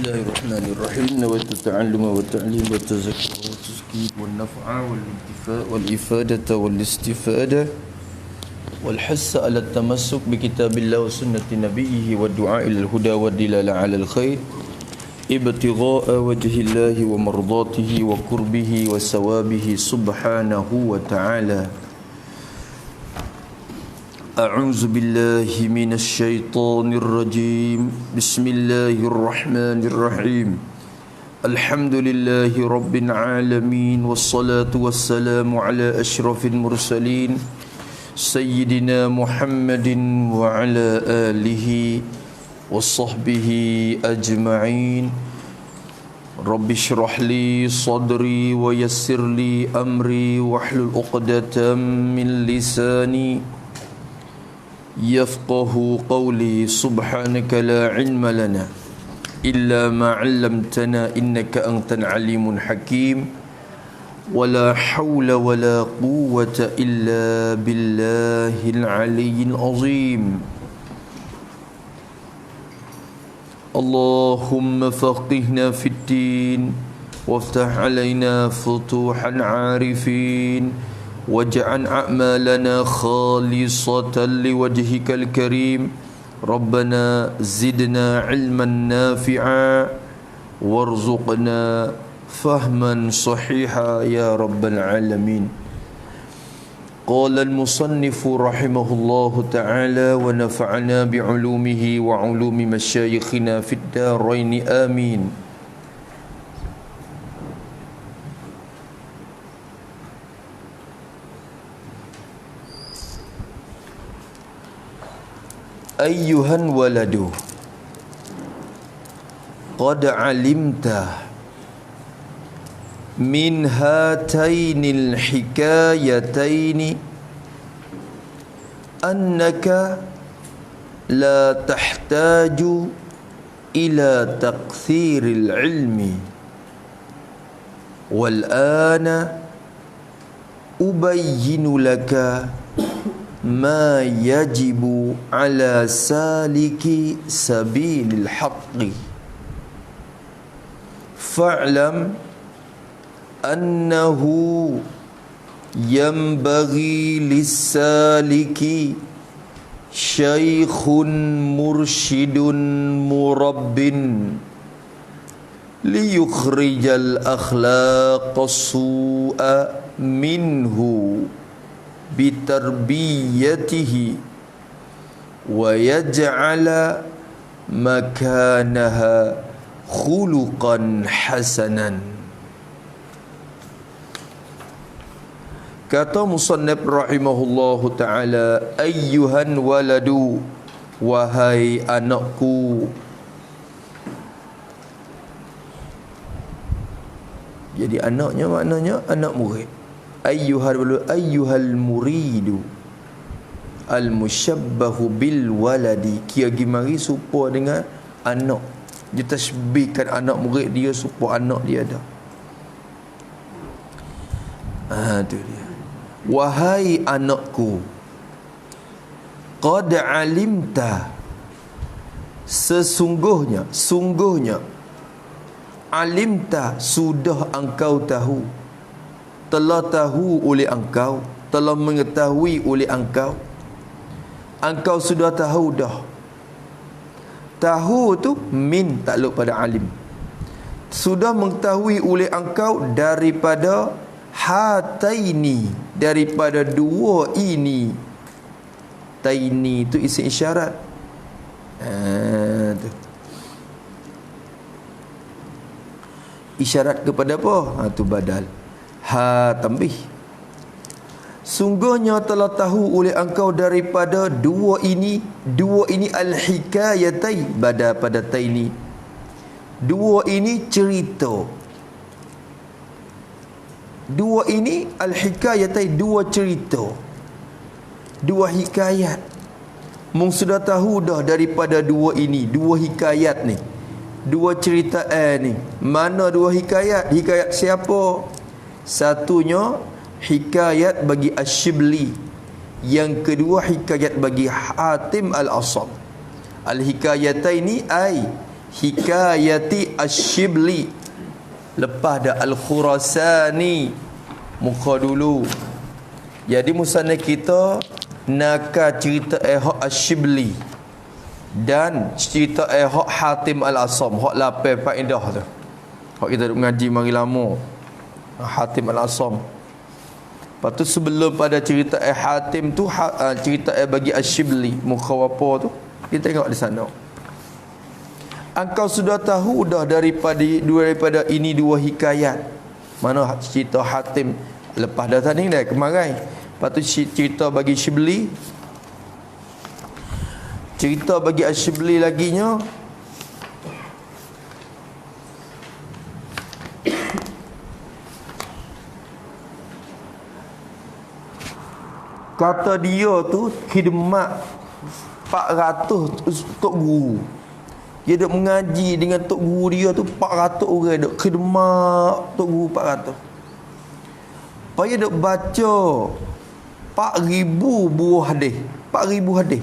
الله الرحمن الرحيم. نويت التعلم والتعليم والتذكر والتزكية والنفع والانتفاء والإفادة والاستفادة والحث على التمسك بكتاب الله وسنة نبيه والدعاء إلى الهدى والدلالة على الخير ابتغاء وجه الله ومرضاته وقربه وثوابه سبحانه وتعالى. أعوذ بالله من الشيطان الرجيم. بسم الله الرحمن الرحيم. الحمد لله رب العالمين والصلاة والسلام على أشرف المرسلين سيدنا محمد وعلى آله وصحبه أجمعين. رب اشرح لي صدري ويسر لي أمري واحلل عقدة من لساني يفقه قولي. سبحانك لا علم لنا إلا ما علمتنا إنك أنت العليم الحكيم. ولا حول ولا قوة إلا بالله العلي العظيم. اللهم فقهنا في الدين وافتح علينا فتوح العارفين واجعل أعمالنا خالصة لوجهك الكريم. ربنا زدنا علما نافعا وارزقنا فهما صحيحا يا رب العالمين. قال المصنف رحمه الله تعالى ونفعنا بعلومه وعلوم مشايخنا في الدارين آمين. أيها الولد قد علمت من هاتين الحكايتين أنك لا تحتاج إلى تكثير العلم، والآن أبين لك ما يجب على سالك سبيل الحق. فاعلم أنه ينبغي للسالك شيخ مرشد مرب ليخرج الأخلاق السوء منه بتربيته ويجعل مكانها خلقا حسنا. Kata musannif rahimahullahu ta'ala, ayyuhan waladu, wahai anakku. Jadi anaknya maknanya anak murid. Ayyuhal muridu al-mushabbahu bil waladi, kia gimari serupa dengan anak. Dia tasbihkan anak murid dia serupa anak dia ada. Tu dia. Wahai anakku, qad alimta, sungguhnya alimta, sudah engkau tahu, telah tahu oleh engkau, telah mengetahui oleh engkau. Engkau sudah tahu dah. Tahu tu min takluk pada alim. Sudah mengetahui oleh engkau daripada hataini, daripada dua ini. Taini tu isim isyarat. Tu. Isyarat kepada apa? Tu badal. Ha tambih. Sungguhnya telah tahu oleh engkau daripada dua ini al-hikayatai, pada taini. Dua ini cerita. Dua ini al-hikayatai, dua cerita, dua hikayat. Mung sudah tahu dah daripada dua ini, dua hikayat ni, dua cerita ni. Mana dua hikayat? Hikayat siapa? Satunya hikayat bagi Ash-Shibli, yang kedua hikayat bagi Hatim Al-Asam. Al-hikayataini ay hikayati Asyibli. Lepas dah Al-Khurasani muka dulu. Jadi musannaf kita nakal cerita hak Asyibli dan cerita hak Hatim Al-Asam, hak lapan faedah tu. Hak kita duk mengaji mari lama. Hatim Al-Asam. Lepas tu sebelum pada cerita Hatim tu cerita bagi Asyibli muka apa tu, kita tengok di sana. Engkau sudah tahu dah daripada ini dua hikayat. Mana cerita Hatim lepas dah tadi dah kemarin. Lepas tu cerita bagi Syibli. Cerita bagi Asyibli laginya kata dia tu khidmat 400 tok guru. Dia duk mengaji dengan tok guru dia tu 400 orang duk khidmat tok guru 400. Payah duk baca 4,000 buah hadis. 4,000 hadis.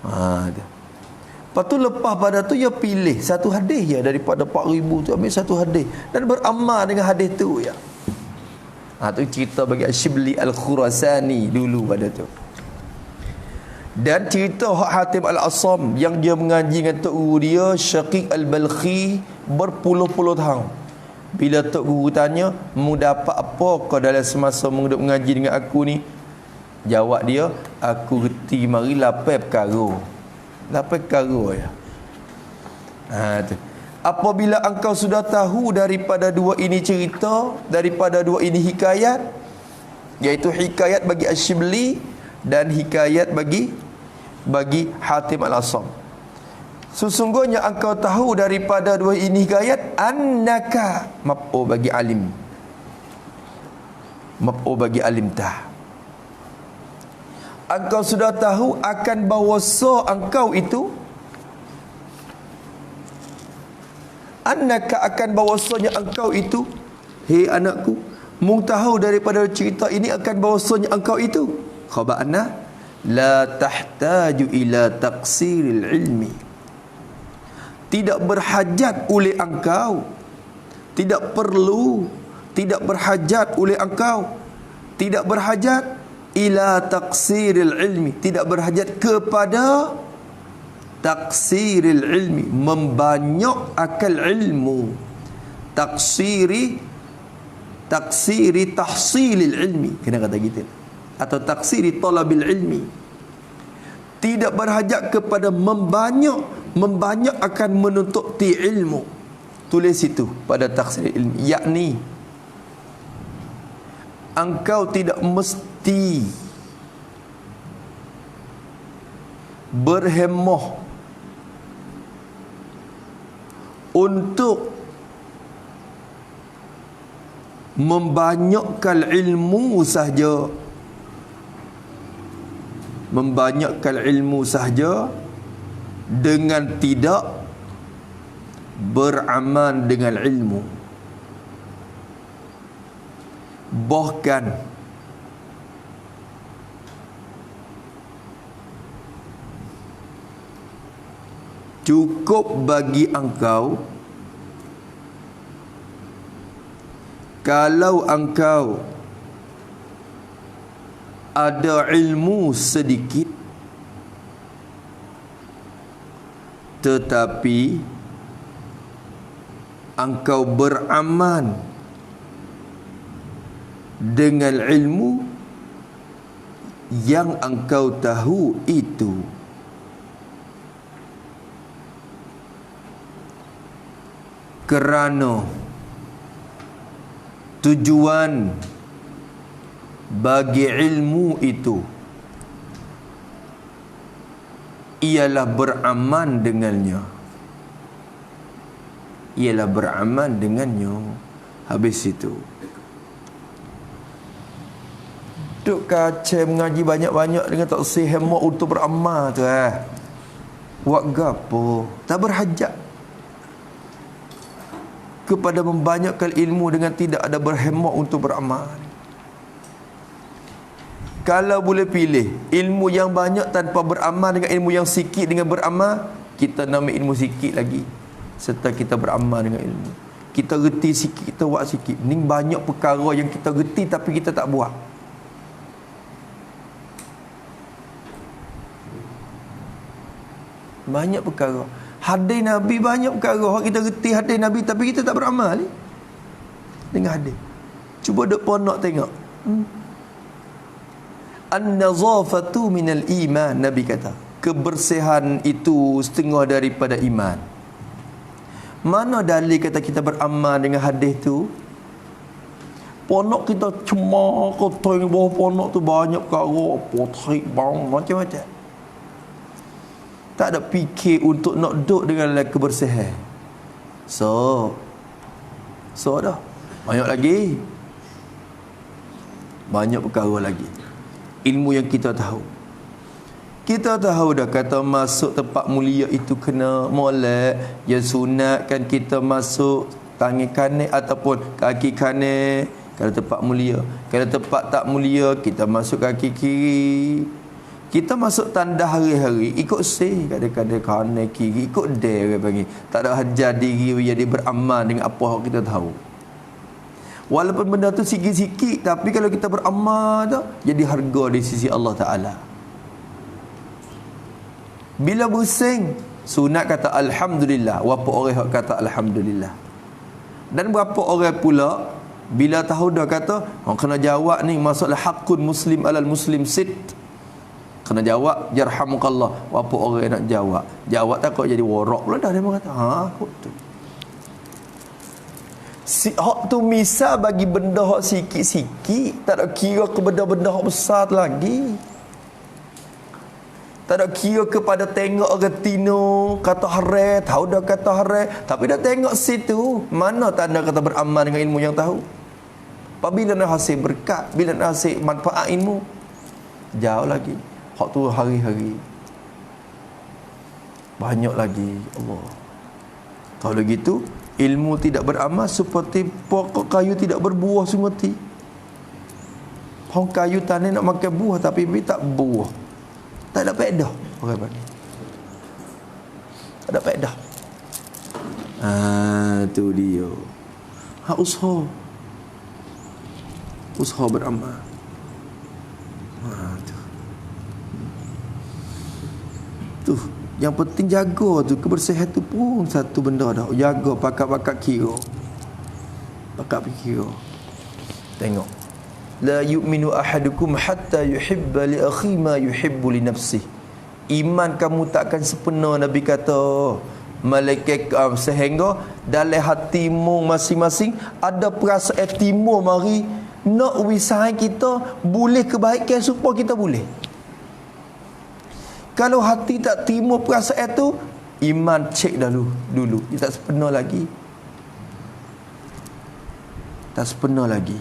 Ada. Lepas tu lepas pada tu dia pilih satu hadis je daripada 4,000 tu, ambil satu hadis dan beramal dengan hadis tu ya. Tu cerita bagi Asyibli Al-Khurasani dulu pada tu. Dan cerita Hatim Al-Asam yang dia mengaji dengan tok guru dia Syaqiq Al-Balkhi berpuluh-puluh tahun. Bila tok guru tanya, "Mu dapat apa kau dalam semasa mu duk mengaji dengan aku ni?" Jawab dia, "Aku reti mari 8 perkara." 8 perkara ya. Tu. Apabila engkau sudah tahu daripada dua ini cerita, daripada dua ini hikayat, iaitu hikayat bagi Asyibli dan hikayat bagi Hatim Al-Asam. Sesungguhnya engkau tahu daripada dua ini hikayat, annaka maf'ul bagi alim. Maf'ul bagi alim tah. Engkau sudah tahu akan bahawasa engkau itu, annaka akan bahawasanya engkau itu, hei anakku, mu tahu daripada cerita ini akan bahawasanya engkau itu, khabar anna la tahtaju ila taqsiril ilmi, tidak berhajat oleh engkau, tidak perlu, tidak berhajat oleh engkau, tidak berhajat ila taqsiril ilmi, tidak berhajat kepada taksiril ilmi, membanyak akal ilmu. Taksiri tahsilil ilmi, kena kata gitu, atau taksiri talabil ilmi. Tidak berhajat kepada membanyak akan menuntut ilmu. Tulis itu pada taksir ilmi, yakni engkau tidak mesti berhemah untuk membanyakkan ilmu sahaja, membanyakkan ilmu sahaja dengan tidak beramal dengan ilmu. Bahkan cukup bagi engkau kalau engkau ada ilmu sedikit tetapi engkau beramal dengan ilmu yang engkau tahu itu. Kerana tujuan bagi ilmu itu ialah beramal dengannya, ialah beramal dengannya. Habis itu duk kacau mengaji banyak-banyak dengan tak sehemah untuk beramal tu buat gapo? Tak berhajat kepada membanyakkan ilmu dengan tidak ada berhemah untuk beramal. Kalau boleh pilih ilmu yang banyak tanpa beramal dengan ilmu yang sikit dengan beramal, kita nama ilmu sikit lagi, serta kita beramal dengan ilmu. Kita reti sikit, kita buat sikit. Ni banyak perkara yang kita reti tapi kita tak buat. Banyak perkara. Hadis Nabi banyak perkara kita reti hadis Nabi tapi kita tak beramal dengan hadis. Cuba duk ponok tengok. An-nazafatu minal iman, Nabi kata. Kebersihan itu setengah daripada iman. Mana dalil kata kita beramal dengan hadis tu? Ponok kita cuma kata bawah ponok tu banyak perkara, potrik bang macam-macam. Tak ada fikir untuk nak duduk dengan kebersihan. So dah. Banyak lagi. Banyak perkara lagi. Ilmu yang kita tahu. Kita tahu dah kata masuk tempat mulia itu kena molek. Yang sunatkan kita masuk tangan kanan ataupun kaki kanan kalau tempat mulia. Kalau tempat tak mulia, kita masuk kaki kiri. Kita masuk tanda hari-hari ikut kadang-kadang kanan kiri ikut dia orang panggil. Tak ada hajar diri jadi beramal dengan apa yang kita tahu. Walaupun benda tu sikit-sikit, tapi kalau kita beramal tu jadi harga di sisi Allah Ta'ala. Bila pusing, sunat kata Alhamdulillah. Berapa orang kata Alhamdulillah. Dan berapa orang pula bila tahu dah kata kena jawab ni masalah hakun muslim alal muslim sit. Kena jawab yarhamukallah. Berapa orang nak jawab? Jawab takut jadi warak pula dah. Dia kata kok tu. Hak tu misal bagi benda hak sikit-sikit, tak ada kira ke benda-benda hak besar lagi. Tak ada kira kepada tengok retino kata haram, tahu dah kata haram, tapi dah tengok situ, mana tanda kata beramal dengan ilmu yang tahu. Apabila nak hasil berkat, bila nak hasil manfaat ilmu, jauh lagi. Hak tu hari-hari. Banyak lagi. Allah. Kalau gitu, ilmu tidak beramal seperti pokok kayu tidak berbuah semati. Pokok kayu tanah nak makan buah tapi tak buah. Tak ada faedah. Orang panggil. Tak ada faedah. Tu dia. Usaha. Usaha beramal. Tu. Yang penting jaga tu. Kebersihan tu pun satu benda dah. Jaga pakat-pakat kira. Pakat kira. Tengok. La yu'minu ahadukum hatta yuhibba li akhi ma yuhibbu li nafsih. Iman kamu takkan sempurna, Nabi kata. Malaikat sehingga dalam hatimu masing-masing ada perasaan timur mari nak wisai kita boleh kebaikan supaya kita boleh. Kalau hati tak timur perasaan tu, iman cek dulu. Dia tak sempurna lagi. Tak sempurna lagi.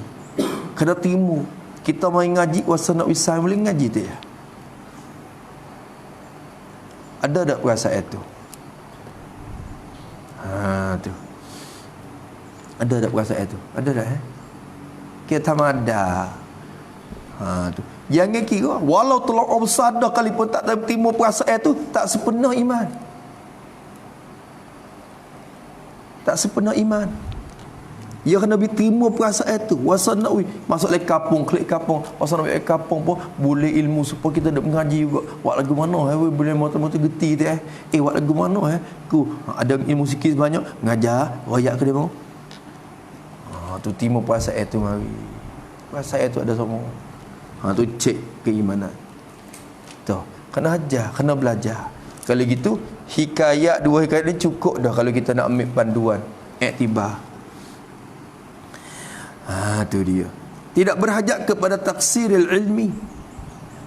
Kena timur. Kita main ngaji kuasa nak wisai boleh ngaji tu ya. Ada tak perasaan tu? Tu. Ada tak perasaan tu? Ada tak Kita ada. Tu. Jangan kira walau tolak besar dah kali pun tak timur perasaan tu, tak sempurna iman. Tak sempurna iman. Ya kena timur perasaan tu. Wasa nak masuk le kampung, klik kampung. Wasa nak pergi kampung pun boleh ilmu supaya kita nak mengaji juga. Buat lagu mana boleh motor-motor geti tu buat lagu mana ku ada ilmu sikit banyak ngajar royak ke dia mau. Tu timur perasaan tu mari. Perasaan tu ada semua. Tu cek keimanan. Tu kena ajar, kena belajar. Kalau gitu hikayat dua hikayat ni cukup dah kalau kita nak ambil panduan iktibar. Tu dia. Tidak berhajat kepada taksiril ilmi.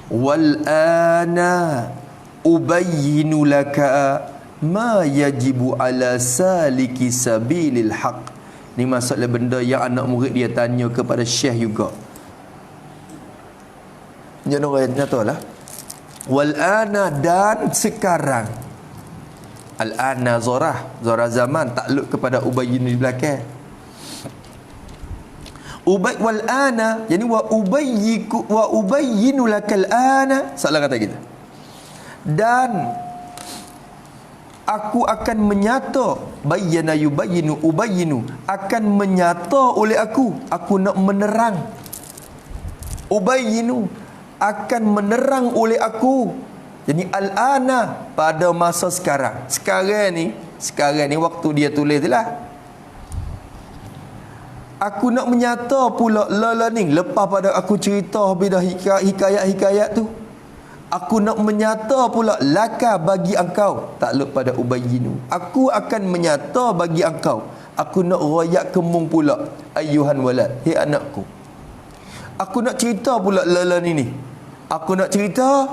Wal ana ubayyinu laka ma yajibu ala saliki sabilil haq. Ni masalah benda yang anak murid dia tanya kepada syekh juga. Jangan orang nyatalah. Wal ana dan sekarang. Al ana zarah zaman takluk kepada ubayyinu di belakang. Ubay wal ana, yani wa ubayyinu lakal ana. Salah kata kita. Dan aku akan menyata, bayyana yubayyinu ubayyinu, akan menyata oleh aku nak menerang. Ubayyinu, akan menerang oleh aku. Jadi al-ana, pada masa sekarang. Sekarang ni waktu dia tulis itulah. Aku nak menyata pula learning, lepas pada aku cerita habis dah hikayat-hikayat tu. Aku nak menyata pula laka bagi engkau, takluk pada ubayyinu. Aku akan menyata bagi engkau. Aku nak royak kemung pula, ayyuhan walad, hei anakku. Aku nak cerita pula learning ni. Aku nak cerita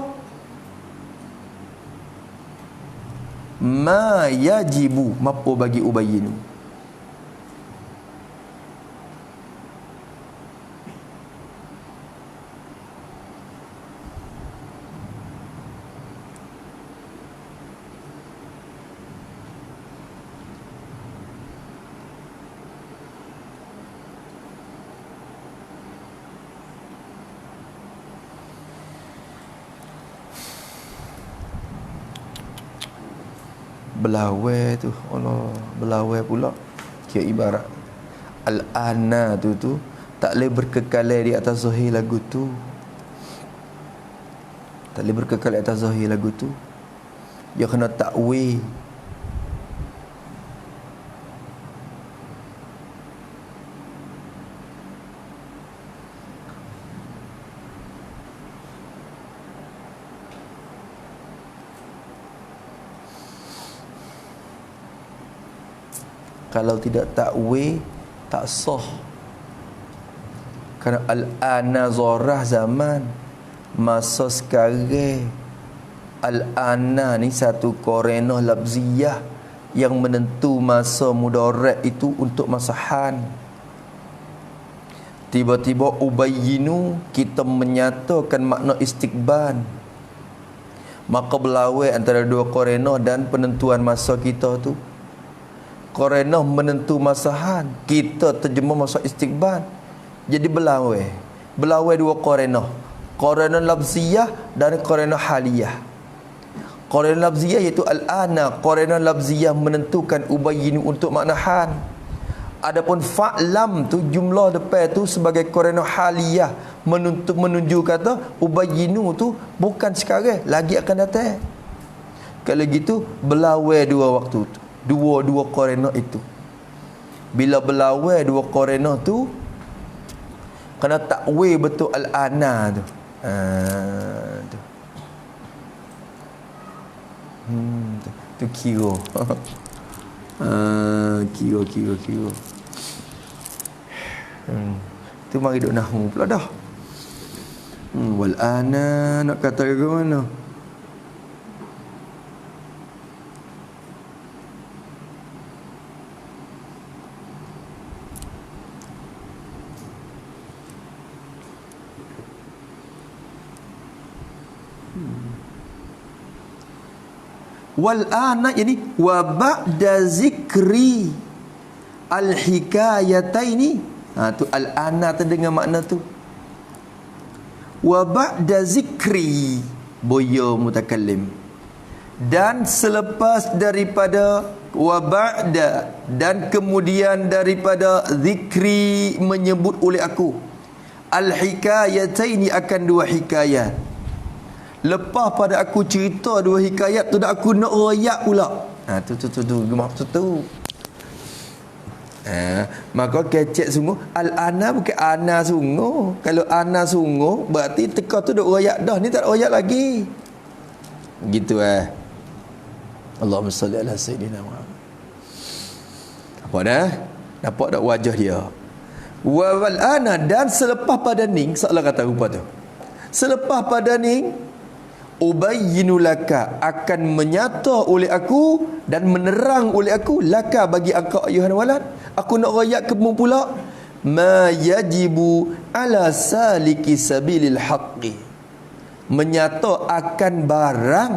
ma yajibu, mapo bagi ubayyinu. Belawai tu, Allah, belawai pula. Kira ibarat al-ana tu tak boleh berkekalan di atas zahir lagu tu. Tak boleh berkekalan di atas zahir lagu tu. Dia kena takwil. Kalau tidak takwil, tak sah. Kerana al-ana zarah zaman, masa sekarang. Al-ana ni satu qarinah labziyah yang menentu masa mudarat itu untuk masahan. Tiba-tiba ubayyinu, kita menyatakan makna istiqban. Maka berlawan antara dua qarinah dan penentuan masa kita tu. Qarinah menentu masahan, kita terjemah masa istiqban. Jadi berlawan dua qarinah. Qarinah labziyah dan qarinah haliyah. Qarinah labziyah iaitu al-ana, qarinah labziyah menentukan ubayyinu untuk makna hal. Adapun fa'lam tu jumlah depan tu sebagai qarinah haliyah menunjuk kata ubayyinu tu bukan sekarang, lagi akan datang. Kalau gitu berlawan dua waktu tu. Dua qarinah itu. Bila berlawan dua qarinah tu, kena takwil betul al-ana tu. Tu. Tu kira. Kira. Tu mari duk nahu pula dah. Wal ana nak kata ke mana? Wal ana, yani wa ba'da zikri al hikayataini. Tu al ana tu dengan makna tu. Wa ba'da zikri boya mutakallim, dan selepas daripada wa ba'da, dan kemudian daripada zikri menyebut oleh aku al hikayataini, akan dua hikayat. Lepas pada aku cerita dua hikayat tu, dah aku nak royak pula. Tu maksud tu. Maka kecek sungguh. Al-ana bukan ana sungguh. Kalau ana sungguh, berarti teka tu dah royak dah. Ni tak royak lagi. Gitu Allahumma salli ala sayyidina Muhammad. Apa dah? Nampak tak wajah dia? Wal ana, dan selepas pada ning, seolah kata rupa tu. Selepas pada ning, ubayyinu laka, akan menyata oleh aku dan menerang oleh aku laka bagi engkau ayuhan walad. Aku nak royak kamu pula ma yajibu ala saliki sabilil haqqi, menyata akan barang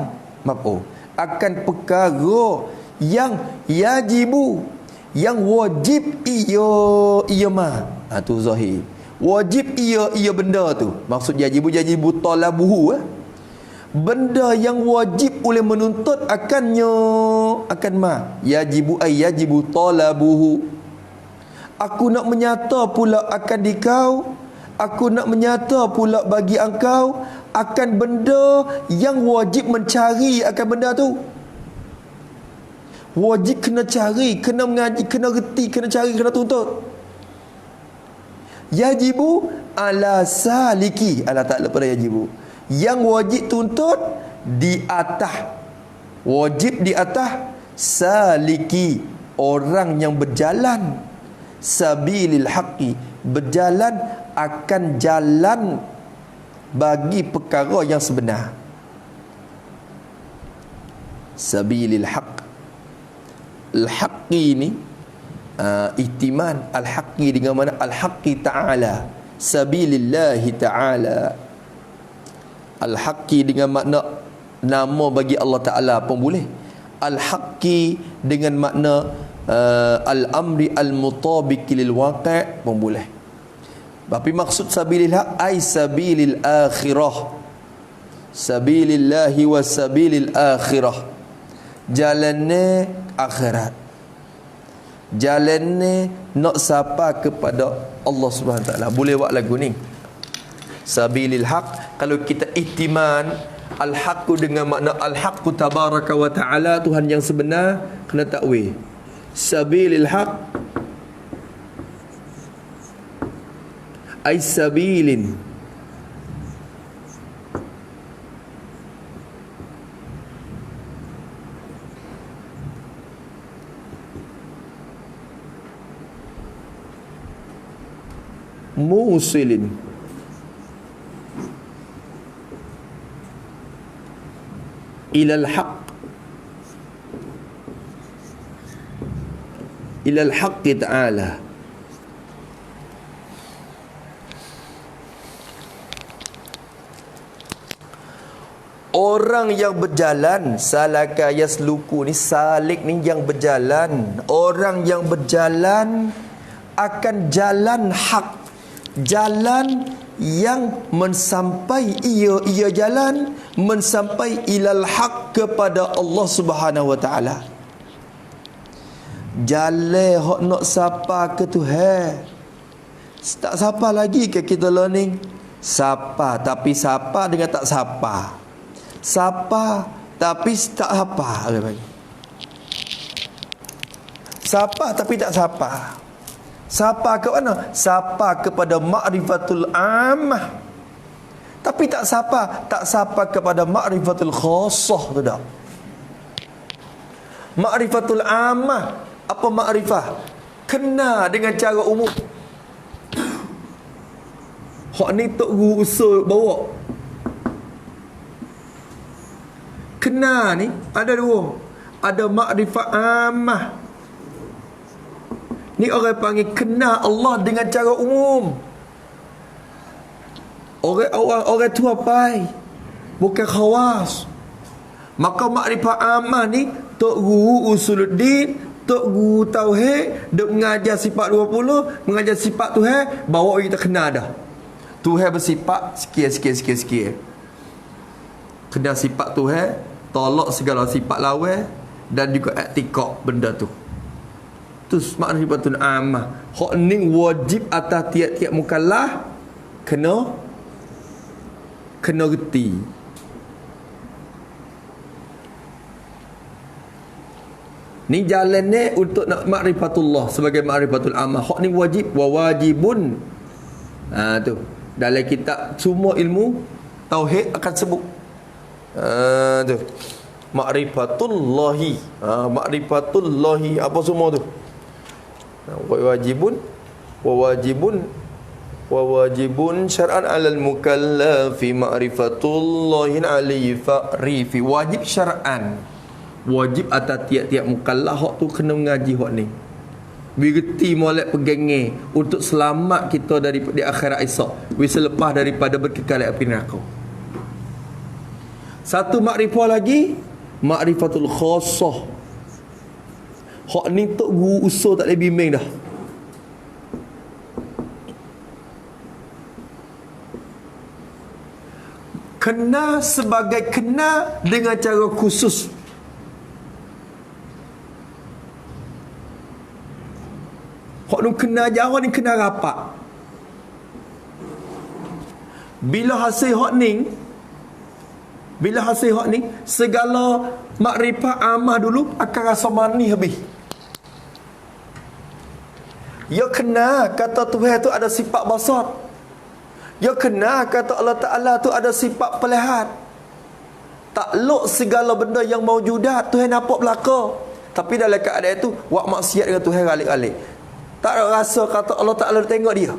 akan perkara yang yajibu, yang wajib ia ma. Tu zahir. Wajib ia benda tu. Maksud yajibu talabuhu benda yang wajib oleh menuntut akannya, akan yajibu ay yajibu talabuhu. Aku nak menyata pula akan dikau, aku nak menyata pula bagi engkau akan benda yang wajib mencari akan benda tu. Wajib kena cari, kena mengaji, kena reti, kena cari, kena tuntut. Yajibu ala saliki, ala tak lepas yajibu. Yang wajib tuntut di atas, wajib di atas saliki, orang yang berjalan sabilil haqqi, berjalan akan jalan bagi perkara yang sebenar. Sabilil haqq, al-haqqi ni ihtiman al-haqqi dengan mana al-haqqi ta'ala, sabilillahi ta'ala. Al-haqqi dengan makna nama bagi Allah Ta'ala pun boleh. Al-haqqi dengan makna al-amri al-mutabiq lil waqi' pun boleh. Tapi maksud sabilil haq ay sabilil akhirah, sabilillahi wa sabilil akhirah, jalannya akhirat, jalannya nak sapa kepada Allah Subhanahu Wa Taala. Boleh buat lagu ni sabilil haq. Kalau kita ihtiman al-haqqu dengan makna al-haqqu tabaraka wa ta'ala, Tuhan yang sebenar, kena takwil sabilil haq ay sabilin musilin ilal haq, ilal haqqi ta'ala. Orang yang berjalan, salaka yasluku ni, salik ni yang berjalan. Orang yang berjalan akan jalan hak, jalan yang mensampai, ia jalan mensampai ilal haq, kepada Allah Subhanahu Wa Taala. Jalan hak nak sapa ke Tuhan. Tak sapa lagi ke kita learning? Sapa tapi sapa dengan tak sapa. Sapa tapi tak sapa. Sapa tapi tak sapa. Sapa ke mana? Sapa kepada ma'rifatul ammah, tapi tak sapa kepada ma'rifatul khassah. Tu tak. Ma'rifatul ammah, apa ma'rifah? Kena dengan cara umum. Hak ni tok guru usul bawa. Kena ni ada dua. Ada ma'rifah ammah. Ni orang panggil kena Allah dengan cara umum. Orang tua pai, bukan khawas. Maka makrifat ammah ni tok guru usuluddin, tok guru tauhid, duk mengajar sifat 20, mengajar sifat Tuhan, bawa kita kena dah. Tuhan bersifat sekian. Kena sifat Tuhan, tolak segala sifat lawan dan juga i'tiqad benda tu. Tu ma'rifatun ammah. Hak ni wajib atas tiap-tiap mukallaf kena reti. Ni jalan ni untuk nak ma'rifatullah sebagai ma'rifatul ammah. Hak ni wajib, wa wajibun. Tu dalam kitab semua ilmu tauhid akan sebut. Tu ma'rifatullahi. Ma'rifatullahi apa semua tu? Wajibun syar'an 'alal mukallafi ma'rifatullahi alayhi fa'rifi. Wajib syar'an, wajib atas tiap-tiap mukallaf hak tu kena mengaji hak ni. Bergerti molek pegangnya untuk selamat kita dari akhirat esok, selepas daripada berkekal api neraka. Satu makrifah lagi, ma'rifatul khassah. Hak ni tok guru usul tak boleh bimbing dah. Kenal sebagai kenal dengan cara khusus. Hak nu kenal jauh ni kenal rapat. Bila hasil hak ni, segala makrifat amah dulu akan rasa mani habis. Ya kenal kata Tuhan tu ada sifat basar. Ya kenal kata Allah Ta'ala tu ada sifat pelihat. Takluk segala benda yang maujudat Tuhan nampak belaka. Tapi dalam keadaan itu buat maksiat dengan Tuhan alik-alik. Tak ada rasa kata Allah Ta'ala tengok dia.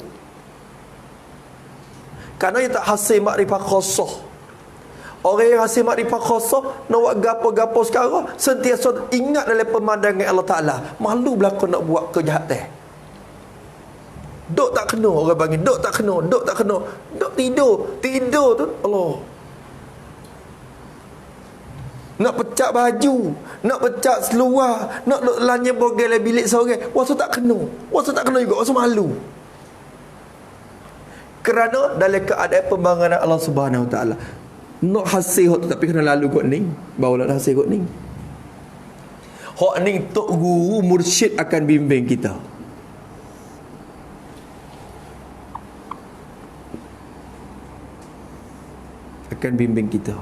Kerana dia tak hasil makrifat khasah. Orang yang hasil makrifat khasah nak buat gapo-gapo sekarang sentiasa ingat dalam pemandangan Allah Ta'ala. Malu belaka nak buat kejahatan. Duk tak kena orang panggil. Duk tak kena. Duk tidur tu Allah. Nak pecah baju, nak pecah seluar, nak duk lanya bogel dalam bilik seorang. Wasa tak kena juga. Wasa malu. Kerana dalam keadaan pembangunan Allah Subhanahu Wa Taala. Nak hasil hak tu tapi kena lalu kot ni. Barulah hasil kot ni. Hak ni tok guru mursyid akan bimbing kita. Akan bimbing kita.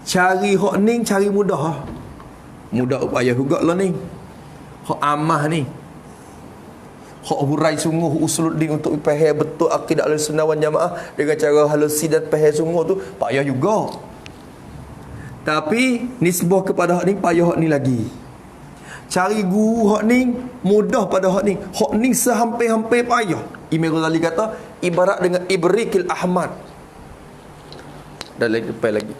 Cari hak ni cari mudah. Mudah upaya juga lah ni. Hak amah ni. Hak hurai sungguh usuluddin untuk faham betul akidah Ahlussunnah wal Jamaah dengan cara halusi dan faham sungguh tu payah juga. Tapi nisbah kepada hak ni payah hak ni lagi. Cari guru hak ni mudah pada hak ni. Hak ni sehampir-hampir payah. Imam Ghazali kata ibarat dengan ibrikil ahmad. Dan lagi depan lagi.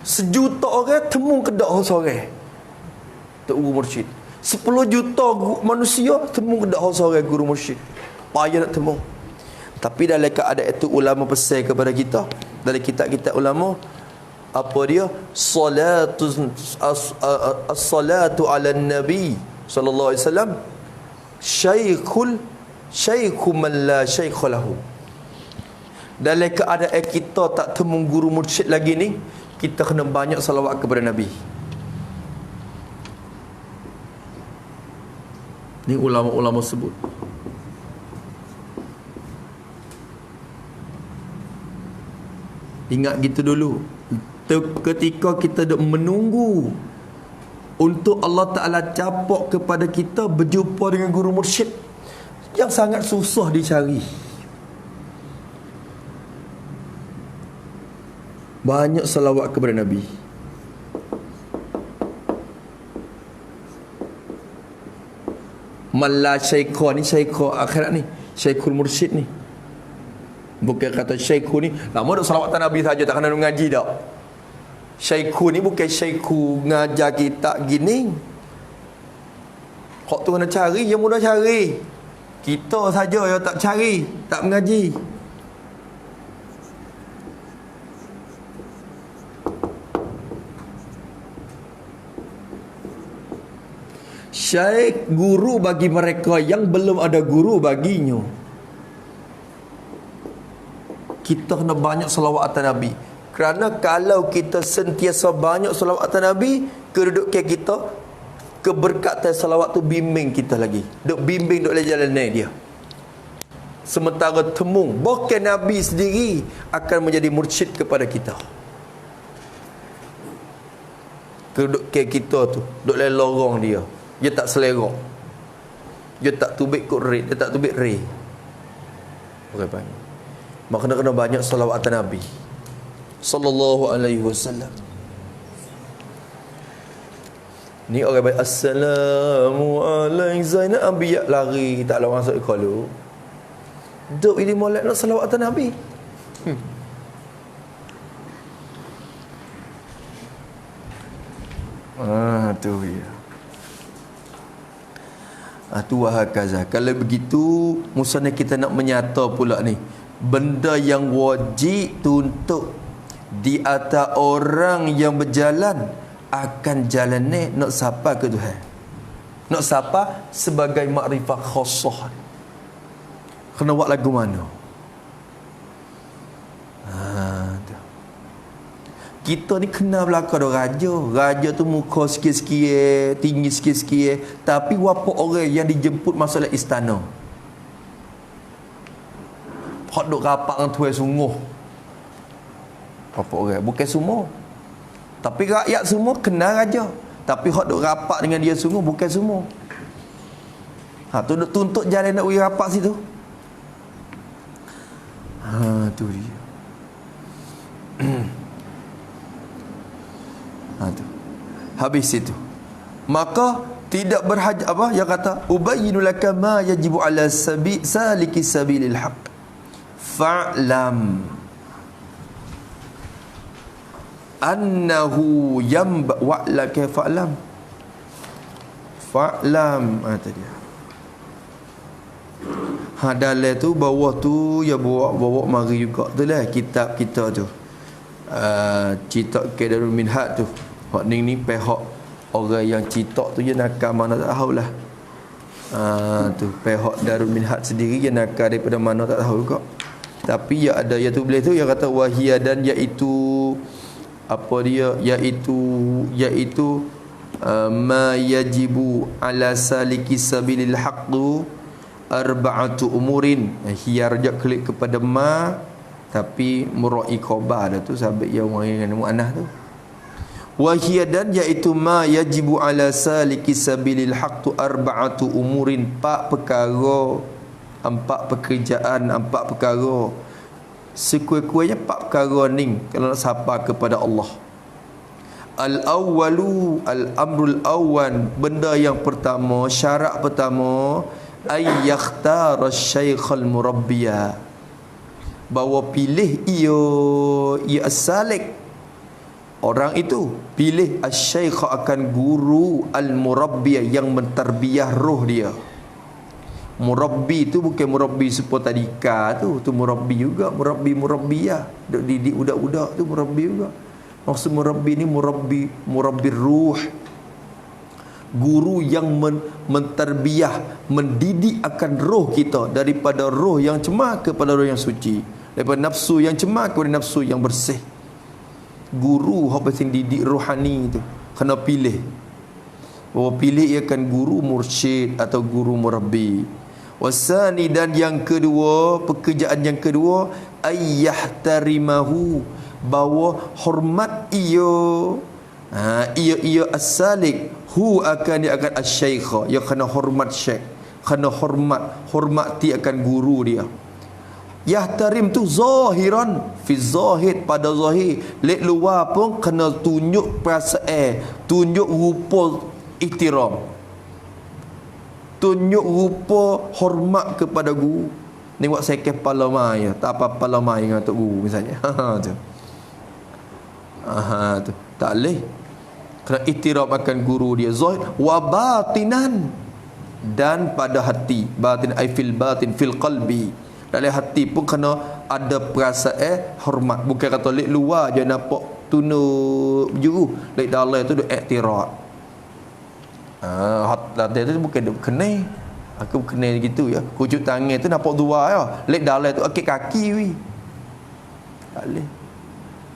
Sejuta orang temu kedak seorang. Tok guru mursyid. 10 juta manusia temu kedak seorang guru mursyid. Payah nak temu. Tapi dalam keadaan itu ulama pesan kepada kita dalam kitab-kitab ulama apa dia? As-salatu ala nabi sallallahu alaihi wasallam syaikhu man la syaikha lahu. Dalam keadaan kita tak temu guru mursyid lagi ni, kita kena banyak salawat kepada Nabi. Ni ulama-ulama sebut. Ingat gitu dulu. Ketika kita duk menunggu untuk Allah Ta'ala capak kepada kita berjumpa dengan guru mursyid yang sangat susah dicari. Banyak salawat kepada Nabi. Malla syaikha ni, syaikha akhirat ni, syaikhul mursyid ni. Bukan kata syaikhu ni lama duk salawatan Nabi saja, tak kena mengaji dak. Syaikhu ni bukan syaikhu ngajar kita gini. Hak tu kena cari, yang mudah cari. Kita saja yang tak cari, tak mengaji. Syaikh guru bagi mereka yang belum ada guru baginya. Kita kena banyak salawat atas Nabi. Kerana kalau kita sentiasa banyak salawat atas Nabi, kedudukan kita, keberkatan salawat tu bimbing kita lagi. Duk bimbing duk le jalan dia. Sementara temung bukan Nabi sendiri akan menjadi mursyid kepada kita. Kedudukan kita tu duk le lorong dia. Dia tak selera. Dia tak tubik kot rate, dia tak tubik ray. Okey banyak. Maka kena banyak salawat atas Nabi sallallahu alaihi wasallam. Ni orang baik assalamu alaikum Zainab Anbiya lari tak lawan masuk kalau. Duk ini molek nak salawat atas Nabi. Tu ya. Tu wahakaza. Kalau begitu musanya kita nak menyata pula ni benda yang wajib untuk di atas orang yang berjalan akan jalan ni nak sapa ke Tuhan. Nak sapa sebagai makrifat khassah. Kena buat lagu mana? Tu. Kita ni kena belakang raja. Raja tu muka sikit-sikit, tinggi sikit-sikit, tapi apa orang yang dijemput masuk dalam istana? Hak duk rapat dengan tuan sungguh. Apa orang? Bukan semua. Tapi rakyat semua kenal raja. Tapi hak duk rapat dengan dia sungguh bukan semua. Tu duk tuntut jalan nak pergi rapat situ. Tu dia. Tu. Habis itu. Maka tidak berhajat apa yang kata ubayyinu laka ma yajibu ala saliki sabilil haqq. Fa'lam annahu wa'la fa'lam tadi. Dalam tu bawah tu ya bawa mari juga tu lah kitab kita tu. Citak ke Darul Minhaj tu. Hak ni pihak orang yang citak tu dia nakal mana tak tahulah. Tu pihak Darul Minhaj sendiri dia nakal daripada mana tak tahu juga. Tapi ya ada ya tu boleh tu yang kata wahia dan iaitu apa dia iaitu ma yajibu ala saliki sabilil haqqu arba'atu umurin. Hiya rajak klik kepada ma tapi murai khabar dah tu sahabat yang dengan muannah tu. Wahia dan iaitu ma yajibu ala saliki sabilil haqqu arba'atu umurin, empat perkara sekuat-kuatnya empat perkara ni kalau nak sapa kepada Allah. Al-awwalu al-amrul awwan, benda yang pertama, syarat pertama, ay yakhtara syaikhal murabbiya, bahawa pilih ia as-salik, orang itu pilih asy-syaikh akan guru al-murabbiya yang mentarbiyah roh dia. Murabbi tu bukan murabbi supaya tadika tu murabbi juga, murabbiyah duk didik budak-budak tu murabbi juga. Maksud murabbi ni murabbi ruh, guru yang mentarbiyah, mendidik akan roh kita daripada roh yang cemar kepada roh yang suci, daripada nafsu yang cemar kepada nafsu yang bersih. Guru hak penting didik rohani tu kena pilih. Bahawa pilih ia akan guru mursyid atau guru murabbi. Wasani, dan yang kedua, pekerjaan yang kedua, ayyahtarimahu, bahawa hormat ia as-salik, dia akan asy-syaikh, ia kena hormat syekh, kena hormati akan guru dia. Yahtarim tu zahiran, fi zahid, pada zahir, lek luar pun kena tunjuk perasaan, tunjuk rupa ihtiram, tunjuk rupa hormat kepada guru. Ni buat saya kepala mai, tak apa-apa lah mai dengan tok guru misalnya. Tu. Tu. Tak boleh. Kena ihtiram akan guru dia. Zahir wa batinan, dan pada hati. Batin ai fil batin fil qalbi. Dalam hati pun kena ada perasaan hormat. Bukan kata lek luar je nampak tunduk juru, lek dalam tu duk iktiraf. Latihan tu bukan duk kena. Aku kena gitu ya. Kucuk tangan tu nampak dua ya. Lek dalam tu akik kaki wi. Tak boleh.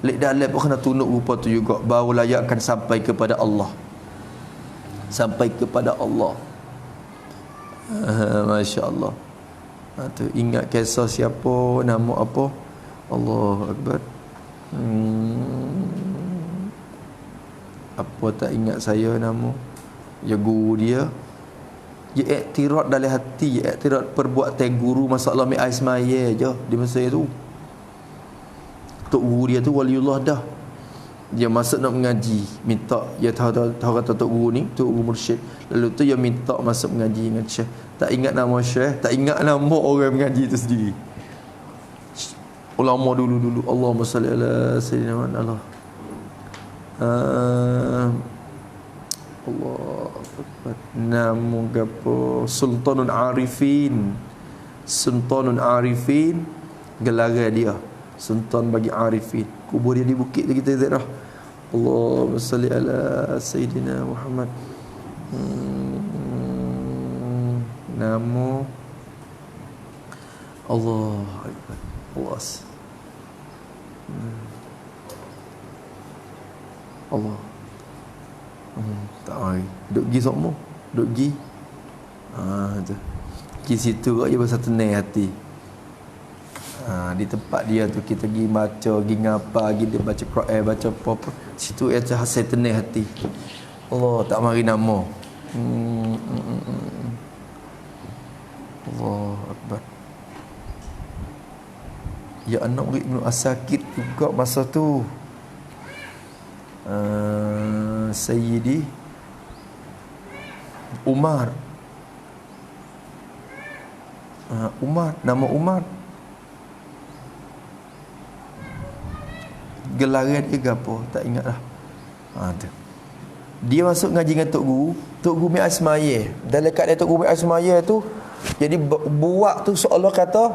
Lek dalam pun kena tunduk rupa tu juga, baru layak akan sampai kepada Allah. Sampai kepada Allah. Masya-Allah. Tu ingat kisah siapa, nama apa? Allahu Akbar. Apa tak ingat saya nama. Ya guru dia iktiraf dalam hati, iktiraf perbuatan guru, masalah mi ais maya je di masa itu. Tok guru dia tu waliullah dah. Dia masuk nak mengaji, minta dia tahu kata tok guru ni, tok guru mursyid. Lalu tu dia minta masuk mengaji dengan syekh. Tak ingat nama syekh, tak ingat nama orang mengaji tu sendiri. Ulama dulu. Allahumma salli ala sayyidina Muhammad. Allah Akbar. Nama gapo? Sultanul Arifin. Gelar dia Sultan bagi Arifin. Kubur dia di bukit tu kita ziarah. Allahumma salli ala sayyidina Muhammad. Nama Allah Akbar. Allah. Allah. Tak mari. Duk pergi sokmo. Duk pergi. Tu. Pergi situ kok je pasal tenang hati. Di tempat dia tu kita pergi baca, pergi ngapa, pergi dia baca Quran, baca apa-apa. Situ dia hasil tenang hati. Allah tak mari nama. Allah Akbar. Ya anak Ibnu Asakir juga masa tu. Sayyidi Umar. Nama Umar. Gelaran dia apa? Tak ingat dah. Tu. Dia masuk ngaji dengan Tok Guru. Tok Guru Mi'at Semaya. Dalam kat dia Tok Guru Mi'at Semaya tu, jadi buat tu seolah kata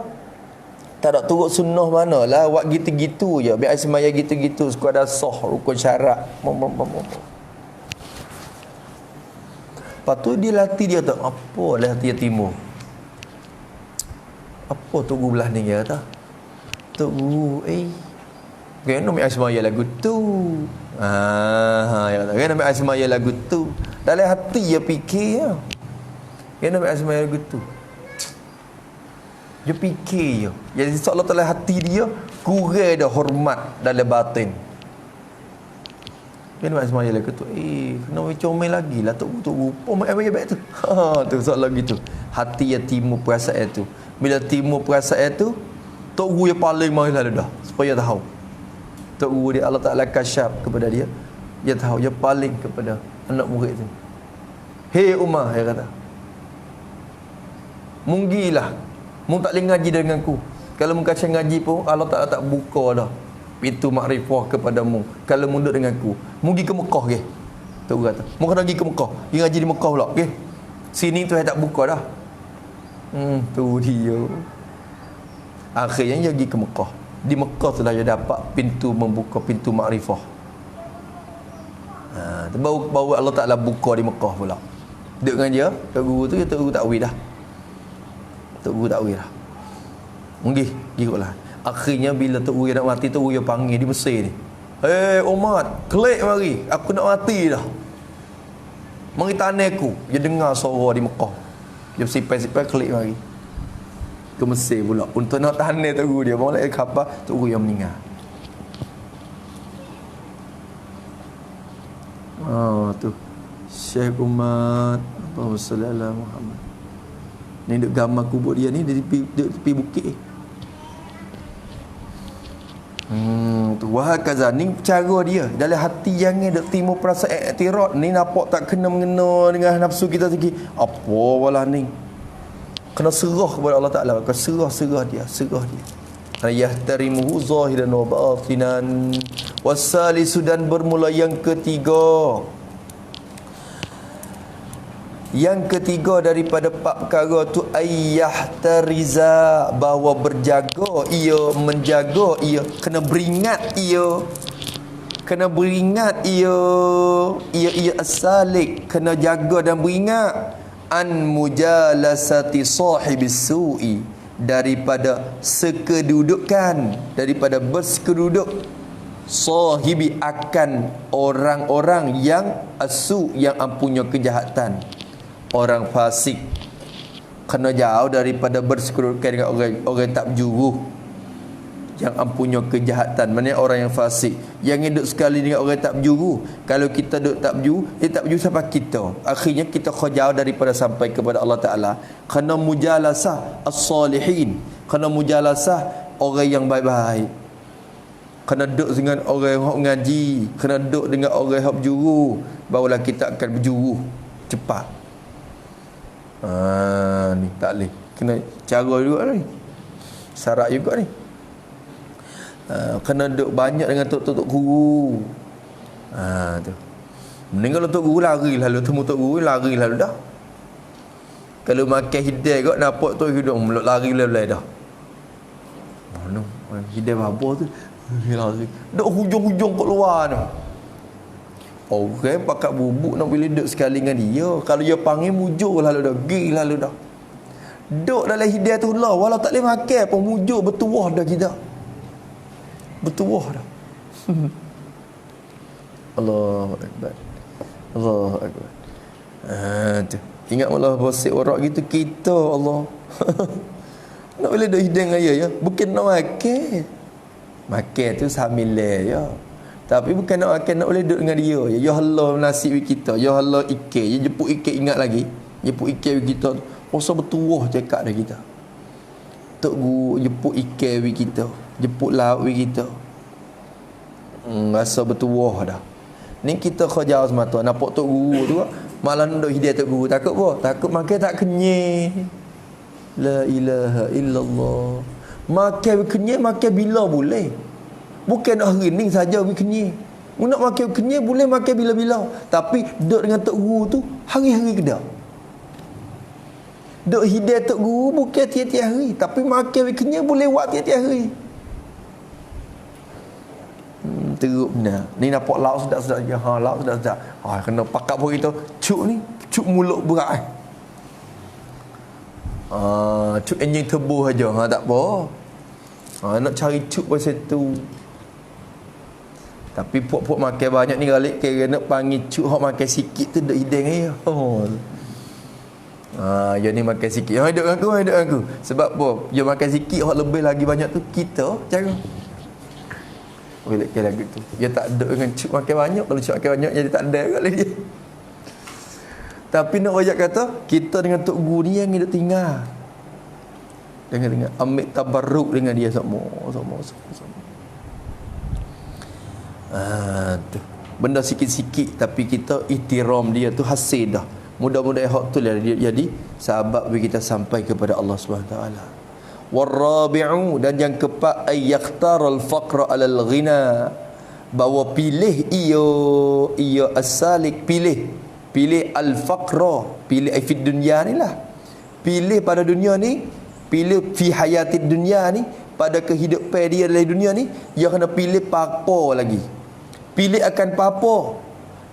tak ada turut sunnah mana lah. Buat gitu-gitu je. Mi'at Semaya gitu-gitu. Sekadar sah, rukun syarat. Lepas tu dia latih dia tak. Apa lah latih timur? Apa Tok Guru belah ni dia kata? Tok Guru, kena Mi'at Semaya lagu tu. Ya kata, kena Mi'at Semaya lagu tu. Dalam hati dia fikir ya. Kena Mi'at Semaya lagu tu. Dia fikir je. Jadi seolah dalam hati dia kurang dah hormat dalam batin. Kena Mi'at Semaya lagu tu. Kena comel lagi lah Tok Guru. Apa Mi'at baik tu? Tu soalan gitu. Hati dia timur perasaan tu. Bila timur perasaan tu, Tok Guru yang paling mari lalu dah. Supaya tahu. Tok Guru dia Allah Ta'ala kasyaf kepada dia. Dia tahu, dia paling kepada anak murid tu. Hei Umar, dia kata, munggilah, mu tak boleh ngaji denganku. Kalau mu kacau ngaji pun Allah Ta'ala tak buka dah pintu makrifah kepadamu. Kalau mu duduk denganku, mu pergi ke Mekah ke? Tok Guru kata, mu kena pergi ke Mekah. Pergi ngaji di Mekah pula ke? Sini tu saya tak buka dah. Tu dia. Akhirnya dia pergi ke Mekah. Di Mekah telah dia dapat pintu membuka pintu makrifah. Baru Allah Ta'ala buka di Mekah pula. Duduk dengan dia, Tok Guru tu, Tok Guru takwil dah. Tok Guru takwil dah. Pergi kot lah. Akhirnya bila Tok Guru nak mati, Tok Guru panggil di Mesir ni. Hei umat, klik mari. Aku nak mati dah. Mari tanah aku. Dia dengar suara di Mekah. Dia sipai-sipai klik mari. Ke Mesir pula untuk nak tahan Tok Guru dia. Bawa lagi kapal, Tok Guru yang meninggal. Tu Syekh Umar Allahumma salli ala Muhammad. Ni duk gambar kubur dia ni di tepi bukit. Tu wahakaza ni cara dia dalam hati jangan duk timbul perasaan i'tirad ni nampak tak kena mengena dengan nafsu kita segi. Apa walah ni? Kena serah kepada Allah Ta'ala. Kena serah dia. Yahtarimuhu zahiran wa batinan. Wasalisu dan bermula yang ketiga. Yang ketiga daripada bab perkara tu ayyahtariza, bahawa berjaga ia, menjaga ia, kena beringat ia ia asalik, kena jaga dan beringat an mujalasati sahibis su'i, daripada sekedudukan, daripada bersekeduduk sahibi akan orang-orang yang asu, yang ampunya kejahatan, orang fasik. Kena jauh daripada bersekedudukan dengan orang tak berjuruh, yang ampunya kejahatan. Maksudnya orang yang fasik, yang hidup sekali dengan orang tak berjuruh. Kalau kita duduk tak berjuruh, dia tak berjuruh sampai kita. Akhirnya kita jauh daripada sampai kepada Allah Ta'ala. Kena mujalasah as-salihin, kena mujalasah orang yang baik-baik. Kena duduk dengan orang yang ngaji, kena duduk dengan orang yang berjuruh, barulah kita akan berjuruh cepat. Ni tak boleh. Kena cara juga ni. Syarat juga ni. Kena duduk banyak dengan tok guru. Tu. Mending kalau tok guru lari lalu, temu tok guru lari lalu dah. Kalau makan hidai kot nampak tok hidung meluk lari lalu dah. Mana hidai apa tu? Lari. Duk hujung-hujung kat luar tu. Orang pakat bubuk nak boleh duduk sekali dengan dia. Kalau dia panggil mujur lalu dah, pergi lalu dah. Duk dalam hidayatullah, walau tak boleh makan pun mujur bertuah dah kita. Bertuah dah. Allahu Akbar. Allahu Akbar. Tu. Ingat Allah bosik warak gitu kita Allah. Nak boleh dah hidang raya ya. Bukan nak makan. Makan tu sambil ya. Tapi bukan nak makan, nak boleh duduk dengan dia ya. Ya Allah nasib kita. Ya Allah ikan. Ya jemput ikan ingat lagi. Jemput ikan kita. Rasa bertuah cakap dah kita. Tok guru jemput ikan kita. Jemput lauk kita. Rasa bertuah dah. Ni kita kerja semata. Nampak tok guru tu malah nak hidayah tok guru. Takut apa? Takut makan tak kenyang. La ilaha illallah. Makan kenyang makan bila boleh. Bukan nak hari ni saja kenyang. Nak makan kenyang boleh makan bila-bila. Tapi duduk dengan tok guru tu hari-hari ke dak? Duk hidayah tok guru bukan tiap-tiap hari. Tapi makan kenyang boleh buat tiap-tiap hari. Teruk benar. Ni nampak lauk sedap-sedap je. Lauk sedap-sedap. Kena pakat pun kita. Cuk ni, cuk mulut berat cuk enjing tebuh aja. Tak apa. Nak cari cuk pasal tu. Tapi puak-puak makan banyak ni galik kira nak panggil cuk hok makan sikit tu duk hidang aja. Ya ni makan sikit. Hidup aku. Sebab apa? Dia makan sikit hok lebih lagi banyak tu kita cara. Bila ke lagu tu dia tak ada dengan cuk makan banyak. Kalau cuk makan banyak jadi tak ada kat dia. Tapi nak ayat kata kita dengan tok guru ni yang hidup tinggal dengan ambil tabarruk dengan dia semua. Tu benda sikit-sikit tapi kita ihtiram dia tu hasil dah. Mudah-mudahan hak tu lah dia jadi sebab bagi kita sampai kepada Allah Subhanahu Wa Taala. Warabi'u, dan yang keempat ay yakhtaral faqra 'alal ghina, bahawa pilih ia as-salik, pilih al-faqra, pilih fi dunya ni lah, pilih pada dunia ni, pilih fi hayatid dunya ni, pada kehidupan dia dalam dunia ni, dia kena pilih apa lagi, pilih akan apa,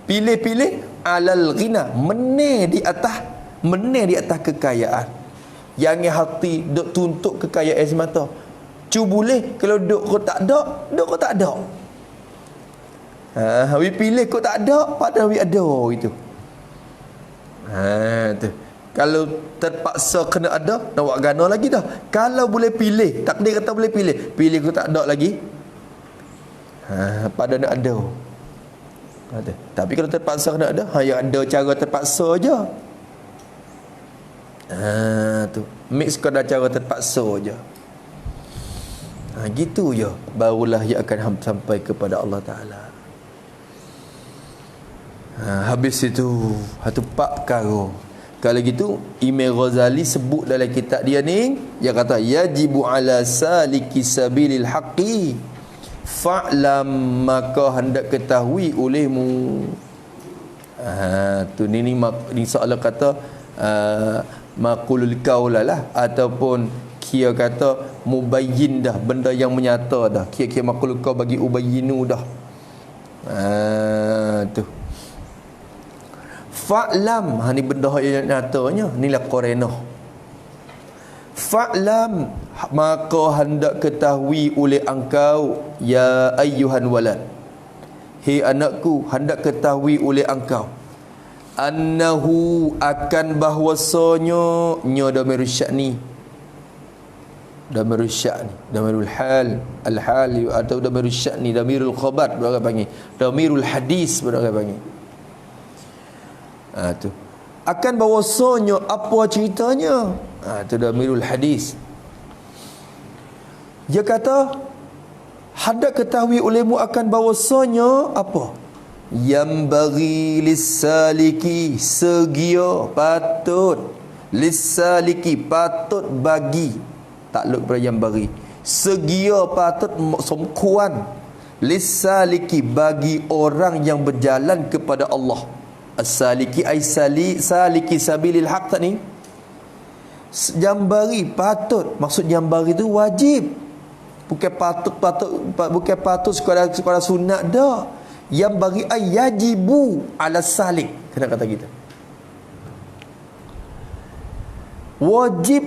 pilih 'alal ghina, meneh di atas kekayaan. Jangan hati duk tuntut kekayaan semata. Boleh kalau duk kau tak ada. Wi pilih kau tak ada, padahal wi ada gitu. Tu. Kalau terpaksa kena ada, nak buat gana lagi dah. Kalau boleh pilih, takdir kata boleh pilih kau tak ada lagi. Pada nak ada. Tapi kalau terpaksa kena ada, yang ada cara terpaksa aja. Tu mix sekadar cara terpaksa je. Gitu je barulah ia akan sampai kepada Allah Taala. Habis itu satu pak perkara. Kalau gitu Imam Ghazali sebut dalam kitab dia ni, dia kata yajibu ala saliki sabilil haqqi fa'lam, maka hendak ketahui olehmu. Tu ni soalan kata maqulul qaula lah, ataupun kira kata mubayyin dah, benda yang menyata dah, kira-kira maqulul qaul bagi ubayyinu dah. Tu fa'lam, ni benda yang nyatanya, inilah qarinah. Fa'lam, maka hendak ketahui oleh engkau ya ayyuhan walad, hei anakku, hendak ketahui oleh engkau annahu, akan bahwasanya, damirul sya'ni, damirul hal, al-hal, atau damirul sya'ni, damirul khabar berapa panggil, damirul hadis berapa panggil. Tu akan bahwasanya apa ceritanya, tu damirul hadis. Dia kata hendak ketahui olehmu akan bahwasanya apa yang bagi lisaliki, segia patut, lisaliki patut bagi, takluk pada yang bagi, segia patut semkuan, lisaliki bagi orang yang berjalan kepada Allah. As-saliki ay saliki sabilil haq ni, jambari patut, maksud jambari tu wajib, bukan patut sekadar sunat dah. Yang bagi ayajibu ala salik, kena kata kita wajib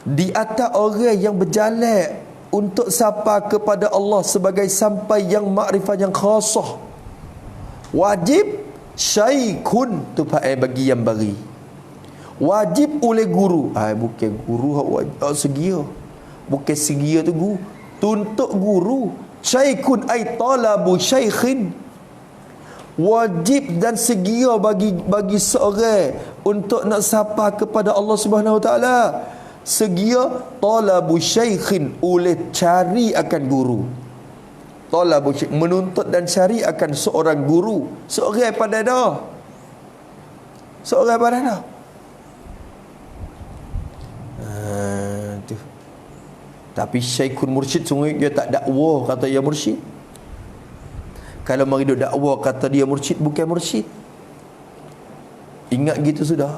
di atas orang yang berjalan untuk sampai kepada Allah sebagai sampai yang makrifat yang khasah. Wajib syaikun tu bagi yang bagi. Wajib oleh guru. Bukan guru segia. Bukan segia tu guru. Tuntut guru. Syaikun ay talabu syaikhin. Wajib dan segia bagi seorang untuk nak sapa kepada Allah Subhanahu Wa Taala. Segia talabu syaikhin, oleh cari akan guru. Talabu syaikh, menuntut dan cari akan seorang guru. Seorang pada dah. Seorang pada dah. Tu. Tapi syaikun mursyid sungguh dia tak dakwa kata dia mursyid. Kalau mari duk dakwa kata dia mursyid, bukan mursyid. Ingat gitu sudah.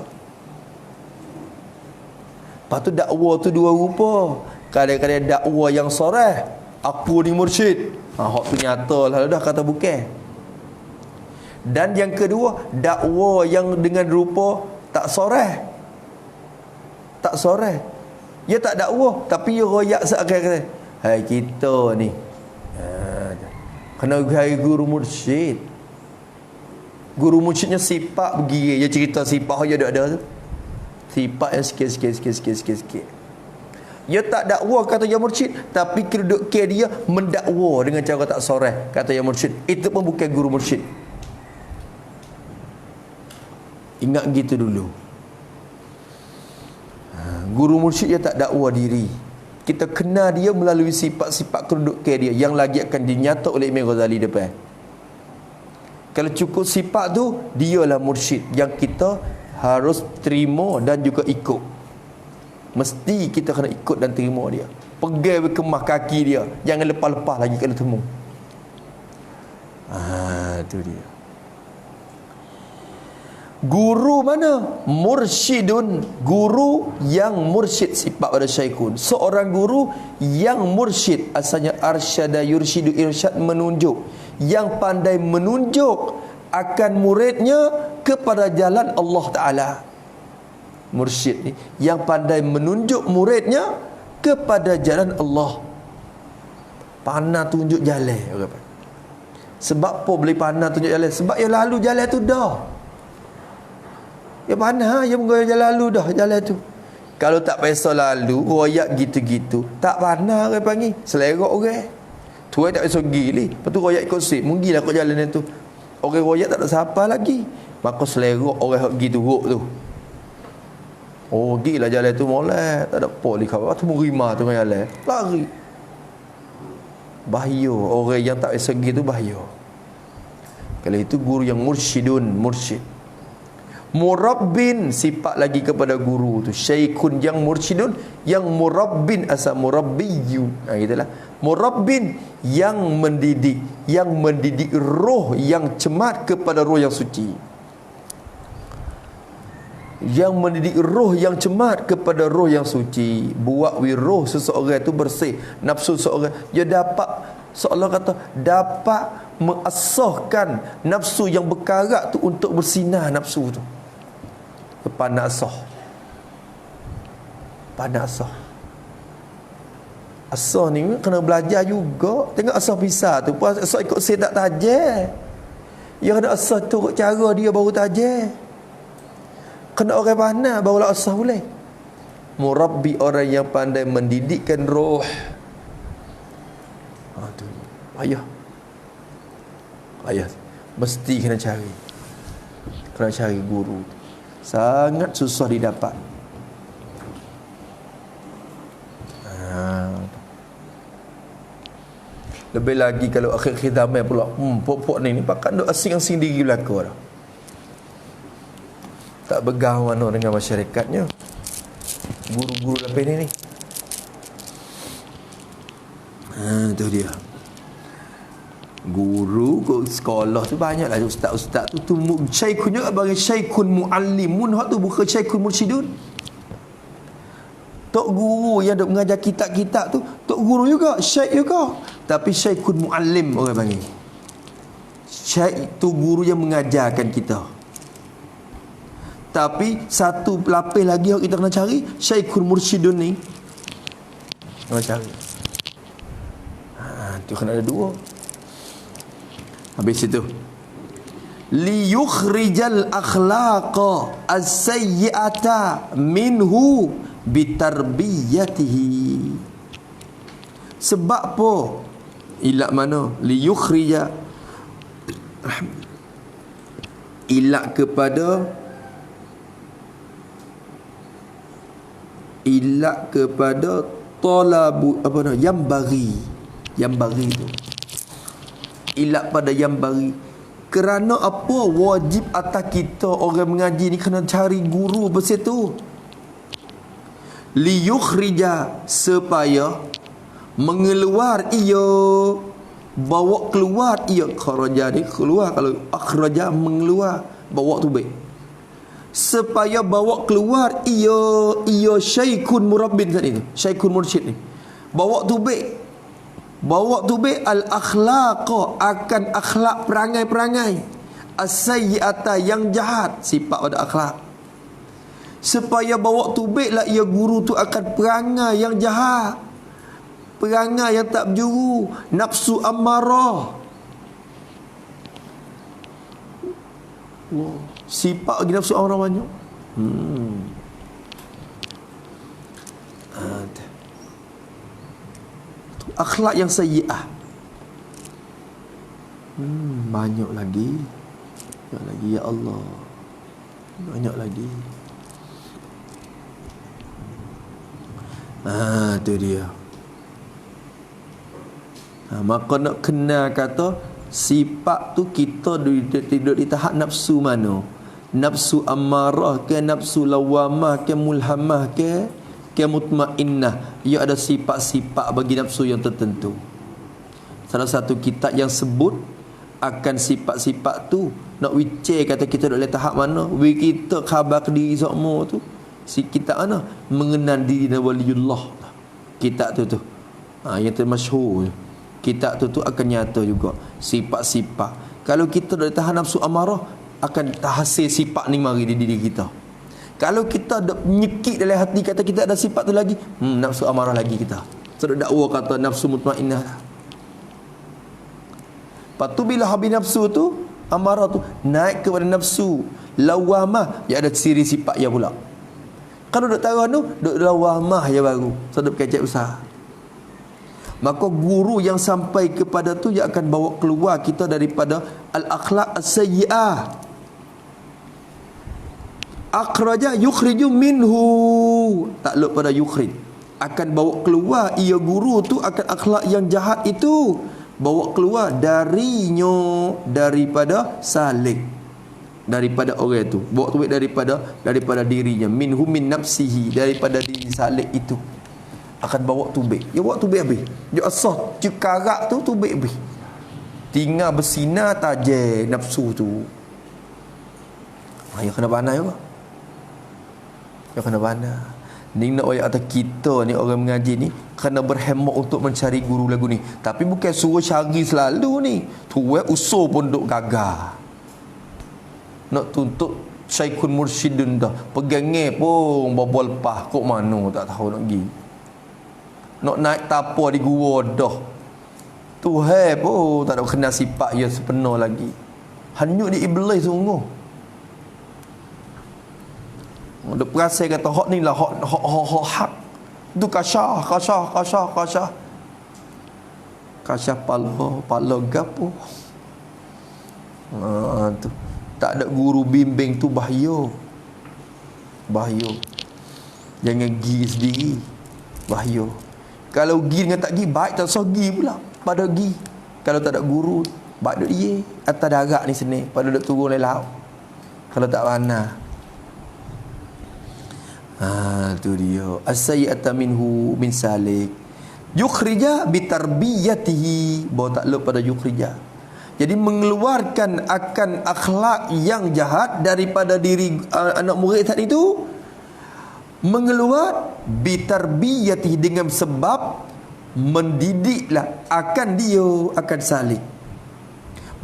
Lepas tu dakwa tu dua rupa. Kadang-kadang dakwa yang soreh, aku ni mursyid. Hak tu nyata lah dah kata bukan. Dan yang kedua, dakwa yang dengan rupa tak soreh. Tak soreh. Dia tak dakwa, tapi dia royak seakan kata, hai kita ni kena gaya guru mursyid. Guru mursyidnya sifat begini. Dia cerita sifat dia ada tu. Sifat yang sikit. Dia tak dakwa kata dia mursyid, tapi keduduk dia mendakwa dengan cara tak soreh kata dia mursyid. Itu pun bukan guru mursyid. Ingat gitu dulu. Guru mursyid dia tak dakwa diri. Kita kenal dia melalui sifat-sifat keduduk dia yang lagi akan dinyata oleh Imam Ghazali depan. Kalau cukup sifat tu, dialah mursyid yang kita harus terima dan juga ikut. Mesti kita kena ikut dan terima dia. Pegang kemah kaki dia. Jangan lepas-lepas lagi kena temu. Tu dia. Guru mana? Mursyidun. Guru yang mursyid, sifat pada syaikun. Seorang guru yang mursyid. Asalnya arsyada yursyidu, irsyad, menunjuk. Yang pandai menunjuk akan muridnya kepada jalan Allah Ta'ala. Mursyid ni yang pandai menunjuk muridnya kepada jalan Allah. Pandai tunjuk jalan. Sebab apa boleh pandai tunjuk jalan? Sebab yang lalu jalan tu dah. Ya mana yang mengoyak jalan lalu dah jalan tu. Kalau tak pasal lalu royak gitu-gitu, tak pandai orang panggil selerok orang. Tu tak pasal gili. Lepas tu royak ikut sip, mungkinlah kau jalan tu. Orang royak tak ada siapa lagi. Maka selerok orang gitu rok tu. Oh, gila jalan tu molek, tak ada apa di kau. Tu merima tu jalan. Lari. Bahaya orang yang tak pasal gitu bahaya. Kalau itu guru yang mursyidun, mursyid. Murabbin, sifat lagi kepada guru tu. Syaikun yang mursyidun, yang murabbin, asal murabbiyun. Gitulah. Murabbin yang mendidik roh yang cemat kepada roh yang suci. Yang mendidik roh yang cemat kepada roh yang suci. Buat roh seseorang tu bersih. Nafsu seseorang dia dapat, seolah kata dapat mengasahkan nafsu yang berkarat tu untuk bersinar nafsu tu. Pandai asah. Pandai asah. Asah ni kena belajar juga. Tengok asah pisah tu pun asah ikut saya tak tajam. Yang kena asah turut cara dia baru tajam. Kena orang pandai barulah asah boleh. Murabbi, orang yang pandai mendidikkan roh. Tu ayah. Mesti kena cari. Kena cari guru. Sangat susah didapat. Lebih lagi kalau akhir khidamah pula. Pok-pok ni pakat duk asing-asing diri belaka dah. Tak bergaul dengan masyarakatnya. Guru-guru lebih ni. Tu dia. Guru ke sekolah tu banyaklah ustaz-ustaz tu syaikun juga bagi syaikun muallimun. Hak tu bukan syaikun mursyidun. Tok guru yang duk mengajar kitab-kitab tu tok guru juga, syaik juga. Tapi syaikun muallim orang panggil. Syaik tu guru yang mengajarkan kita. Tapi satu lapis lagi yang kita kena cari, syaikun mursyidun ni Macam tu kena ada dua. Habis itu liyukhrijal akhlaqa as-sayyi'ata minhu bitarbiyatihi. Sebab apa? Ilak mana? Liyukhrija, ilak kepada talabu apa nama? Yang bagi tu. Ilak pada yang bagi. Kerana apa? Wajib atas kita orang mengaji ni kena cari guru pasal tu. Liyukhrija, supaya mengeluar ia, bawa keluar ia. Kharaja ni keluar, kalau akhraja mengeluar, bawa tu baik. Supaya bawa keluar ia syaikun murabbin tadi tu, syaikun mursyid ni. Bawa tu baik. Bawa tu baik al-akhlaqa, akan akhlak perangai-perangai, as-sayyi'ata, yang jahat, sifat pada akhlak. Supaya bawa tu baiklah ia guru tu akan perangai yang jahat, perangai yang tak berjuru, nafsu ammarah. Sifat lagi nafsu ammarah banyak. Akhlak yang sayyi'ah. Banyak lagi. Banyak lagi, ya Allah. Banyak lagi. Tu dia. Maka nak kenal kata sifat tu kita duduk di tahap nafsu mana? Nafsu ammarah ke, nafsu lawamah ke, mulhamah ke mutmainnah. Ia ada sifat-sifat bagi nafsu yang tertentu. Salah satu kitab yang sebut akan sifat-sifat tu, nak wice kata kita duduk di tahap mana, kita khabar ke diri semua tu. Si kitab mana? Mengenal diri waliullah. Kitab tu yang termasyhur. Kitab tu akan nyata juga sifat-sifat. Kalau kita duduk di tahap nafsu amarah, akan terhasil sifat ni mari di diri kita. Kalau kita ada nyekik dalam hati kata kita ada sifat tu lagi, nafsu amarah lagi kita. Sedang dakwa kata nafsu mutmainnah. Lepas tu bila habis nafsu tu, amarah tu naik kepada nafsu lawamah, ya ada ciri sifat ya pula. Kalau duk tahu tu, duk lawamah ya baru. Sedap kecek besar. Maka guru yang sampai kepada tu dia akan bawa keluar kita daripada al-akhlaq as-sayyi'ah. Akhraja yukhriju minhu, takluk pada yukhrij, akan bawa keluar ia guru tu akan akhlak yang jahat itu, bawa keluar darinya, daripada salik, daripada orang tu, bawa tu daripada dirinya, minhu min nafsihi, daripada diri salik itu akan bawa tubik. Ya bawa tubik habis. Ya asah cekarak tu tubik habis. Tinggal bersinar tajam nafsu tu. Ya kena pandai juga. Ya kena pandai. Ni nak ayat atas kita ni orang mengaji ni kena berhemok untuk mencari guru lagu ni. Tapi bukan suruh cari selalu ni. Tuai usul pun duk gagal. Nak tuntut syaikun mursyidun dah. Pegangnya pun bawa lepas kok mana tak tahu nak pergi. Nak naik tapa di gua dah. Tuhan pun tak ada kenal sifat dia sepenuh lagi. Hanyut di iblis sungguh. Dia perasan kata hak ni lah hak. Itu kasyah. Kasyah pala gapo. Tu. Tak ada guru bimbing tu bahaya. Jangan pergi sendiri. Bahaya. Kalau pergi dengan tak pergi, baik tak usah pergi pula. Pada pergi. Kalau tak ada guru, baik duduk dia. Atas darat ni sini. Pada duduk turun dari laut. Kalau tak mana. Tu dia. As-sayyi'ata minhu min salik. Yukhrija bitarbiyatihi. Bawa takluk pada yukhrija. Jadi mengeluarkan akan akhlak yang jahat daripada diri anak murid tadi itu, mengeluar bitarbiyati, dengan sebab mendidiklah akan dia akan salik.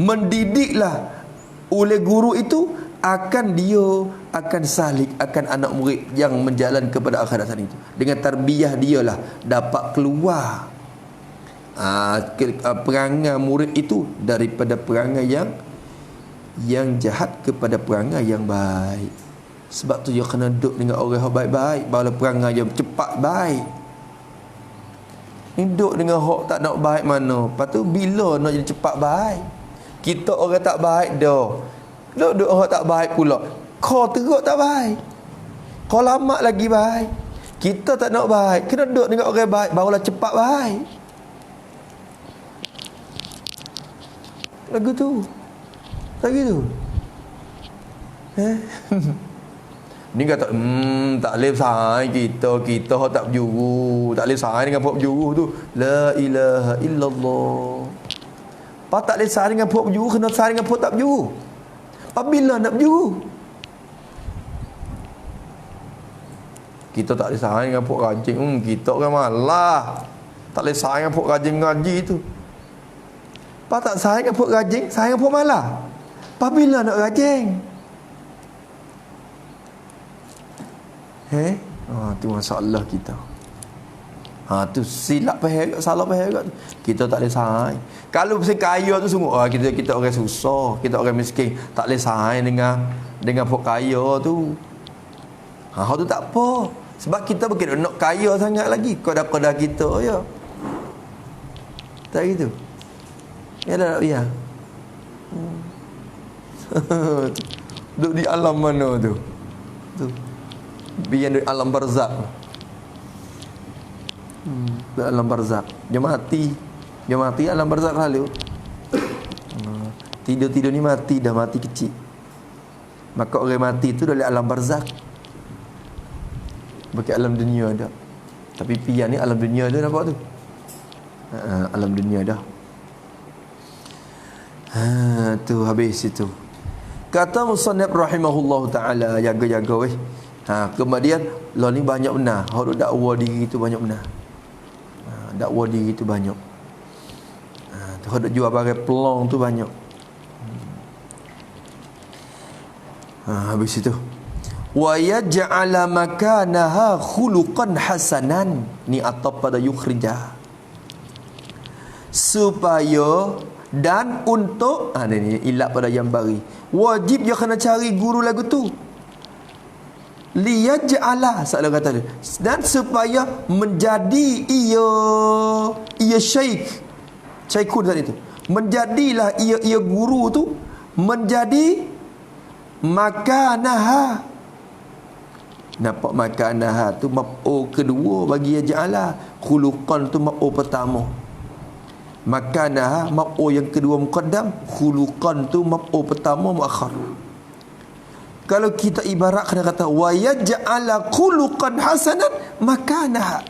Mendidiklah oleh guru itu akan salik akan anak murid yang menjalan kepada akhirat sana itu. Dengan tarbiyah dialah dapat keluar perangai murid itu daripada perangai yang jahat kepada perangai yang baik. Sebab tu dia kena duduk dengan orang yang baik-baik, barulah perangai yang cepat baik. Duduk dengan orang tak nak baik mana, lepas tu bila nak jadi cepat baik? Kita orang tak baik dah, duduk orang tak baik pula, kau teruk tak baik, kau lama lagi baik. Kita tak nak baik, kena duduk dengan orang baik, barulah cepat baik. Lagu tu ni kata tak boleh saing kita tak berjuru, tak boleh saing dengan puak berjuru tu. La ilaha illallah. Apa tak boleh saing dengan puak berjuru, kena saing dengan puak tak berjuru. Apabila nak berjuru, kita tak boleh saing dengan puak rajin. Kita orang malah tak boleh saing dengan puak rajin ngaji tu. Apa tak saing dengan puak rajin, saing dengan puak malah. Apabila nak rajin, tu masalah kita. Tu silap peherat, salah peherat. Kita tak boleh saing. Kalau pasal kaya tu sungguh kita orang susah, kita orang miskin, tak boleh saing dengan pok kaya tu. Tu tak apa. Sebab kita bukan nak kaya sangat lagi. Kodak-kodak kita ya. Tak gitu. Ya dah ya. Duduk di alam mana tu? Tu. Biar di alam barzak. Di alam barzak. Dia mati alam barzak lalu. Tidur ni mati, dah mati kecil. Maka orang mati tu dalam alam barzak. Bukan alam dunia dah. Tapi pian ni alam dunia dah, nampak tu. Alam dunia dah. Tu habis itu. Kata musannif rahimahullahu taala, jaga-jaga weh. Kemudian lah ni banyak benar. Hak dakwa diri tu banyak benar. Dakwa diri tu banyak. Tu hak jual barang pelong tu banyak. Habis itu. Wa yaj'ala makanaha khuluqan hasanan. Ni atap pada yukhrija. Supaya dan untuk ni ilat pada yang bari. Wajib dia kena cari guru lagu tu. Liyaj'ala salah kata dia. Dan supaya menjadi ia syekhun tadi tu. Menjadilah ia guru tu menjadi makanaha. Nampak makanaha tu maf'ul kedua bagi yaj'ala. Khuluqan tu maf'ul pertama. Makanaha maf'ul yang kedua muqaddam, khuluqan tu maf'ul pertama muakhar. Kalau kita ibarat kena kata wa yaj'ala khuluqan hasanan makanaha,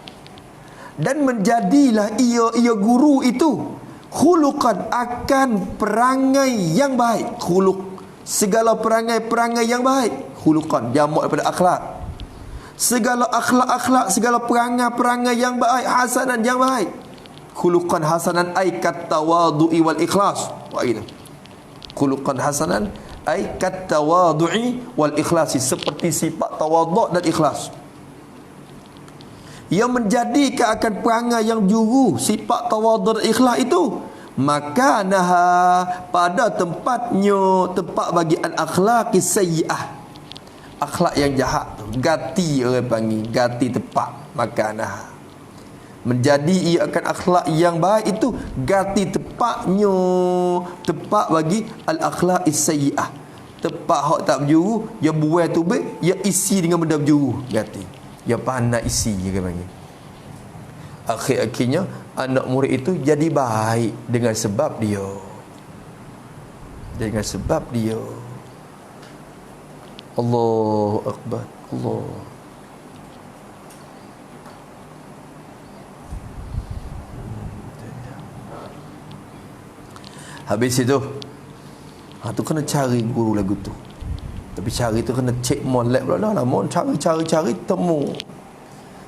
dan menjadilah ia guru itu khuluqan akan perangai yang baik. Khuluq segala perangai yang baik. Khuluqan jamak daripada akhlak. Segala akhlak, segala perangai yang baik, hasanan yang baik. Khuluqan hasanan ay katawadu'i wal ikhlas. Wah gitu. Khuluqan hasanan ay katawadu'i wal ikhlas, seperti sifat tawaduk dan ikhlas. Yang menjadikan akan perangai yang juru sifat tawaduk dan ikhlas itu, maka pada tempatnya, tempat bagi al-akhlaqi sayyi'ah, akhlak yang jahat tu, gati orang panggil, gati tepat, maka menjadi ia akan akhlak yang baik itu gati tepatnya, tepat bagi al-akhlaq as-sayyi'ah, tepat hak tak berjuru, dia buai tu baik, dia isi dengan benda berjuru, gati dia pandai isi, dia panggil. Akhir-akhirnya anak murid itu jadi baik dengan sebab dia, Allahu Akbar, Allah. Habis itu tu kena cari guru lagu tu. Tapi cari tu kena cek molek pula lah. Mon cari temu.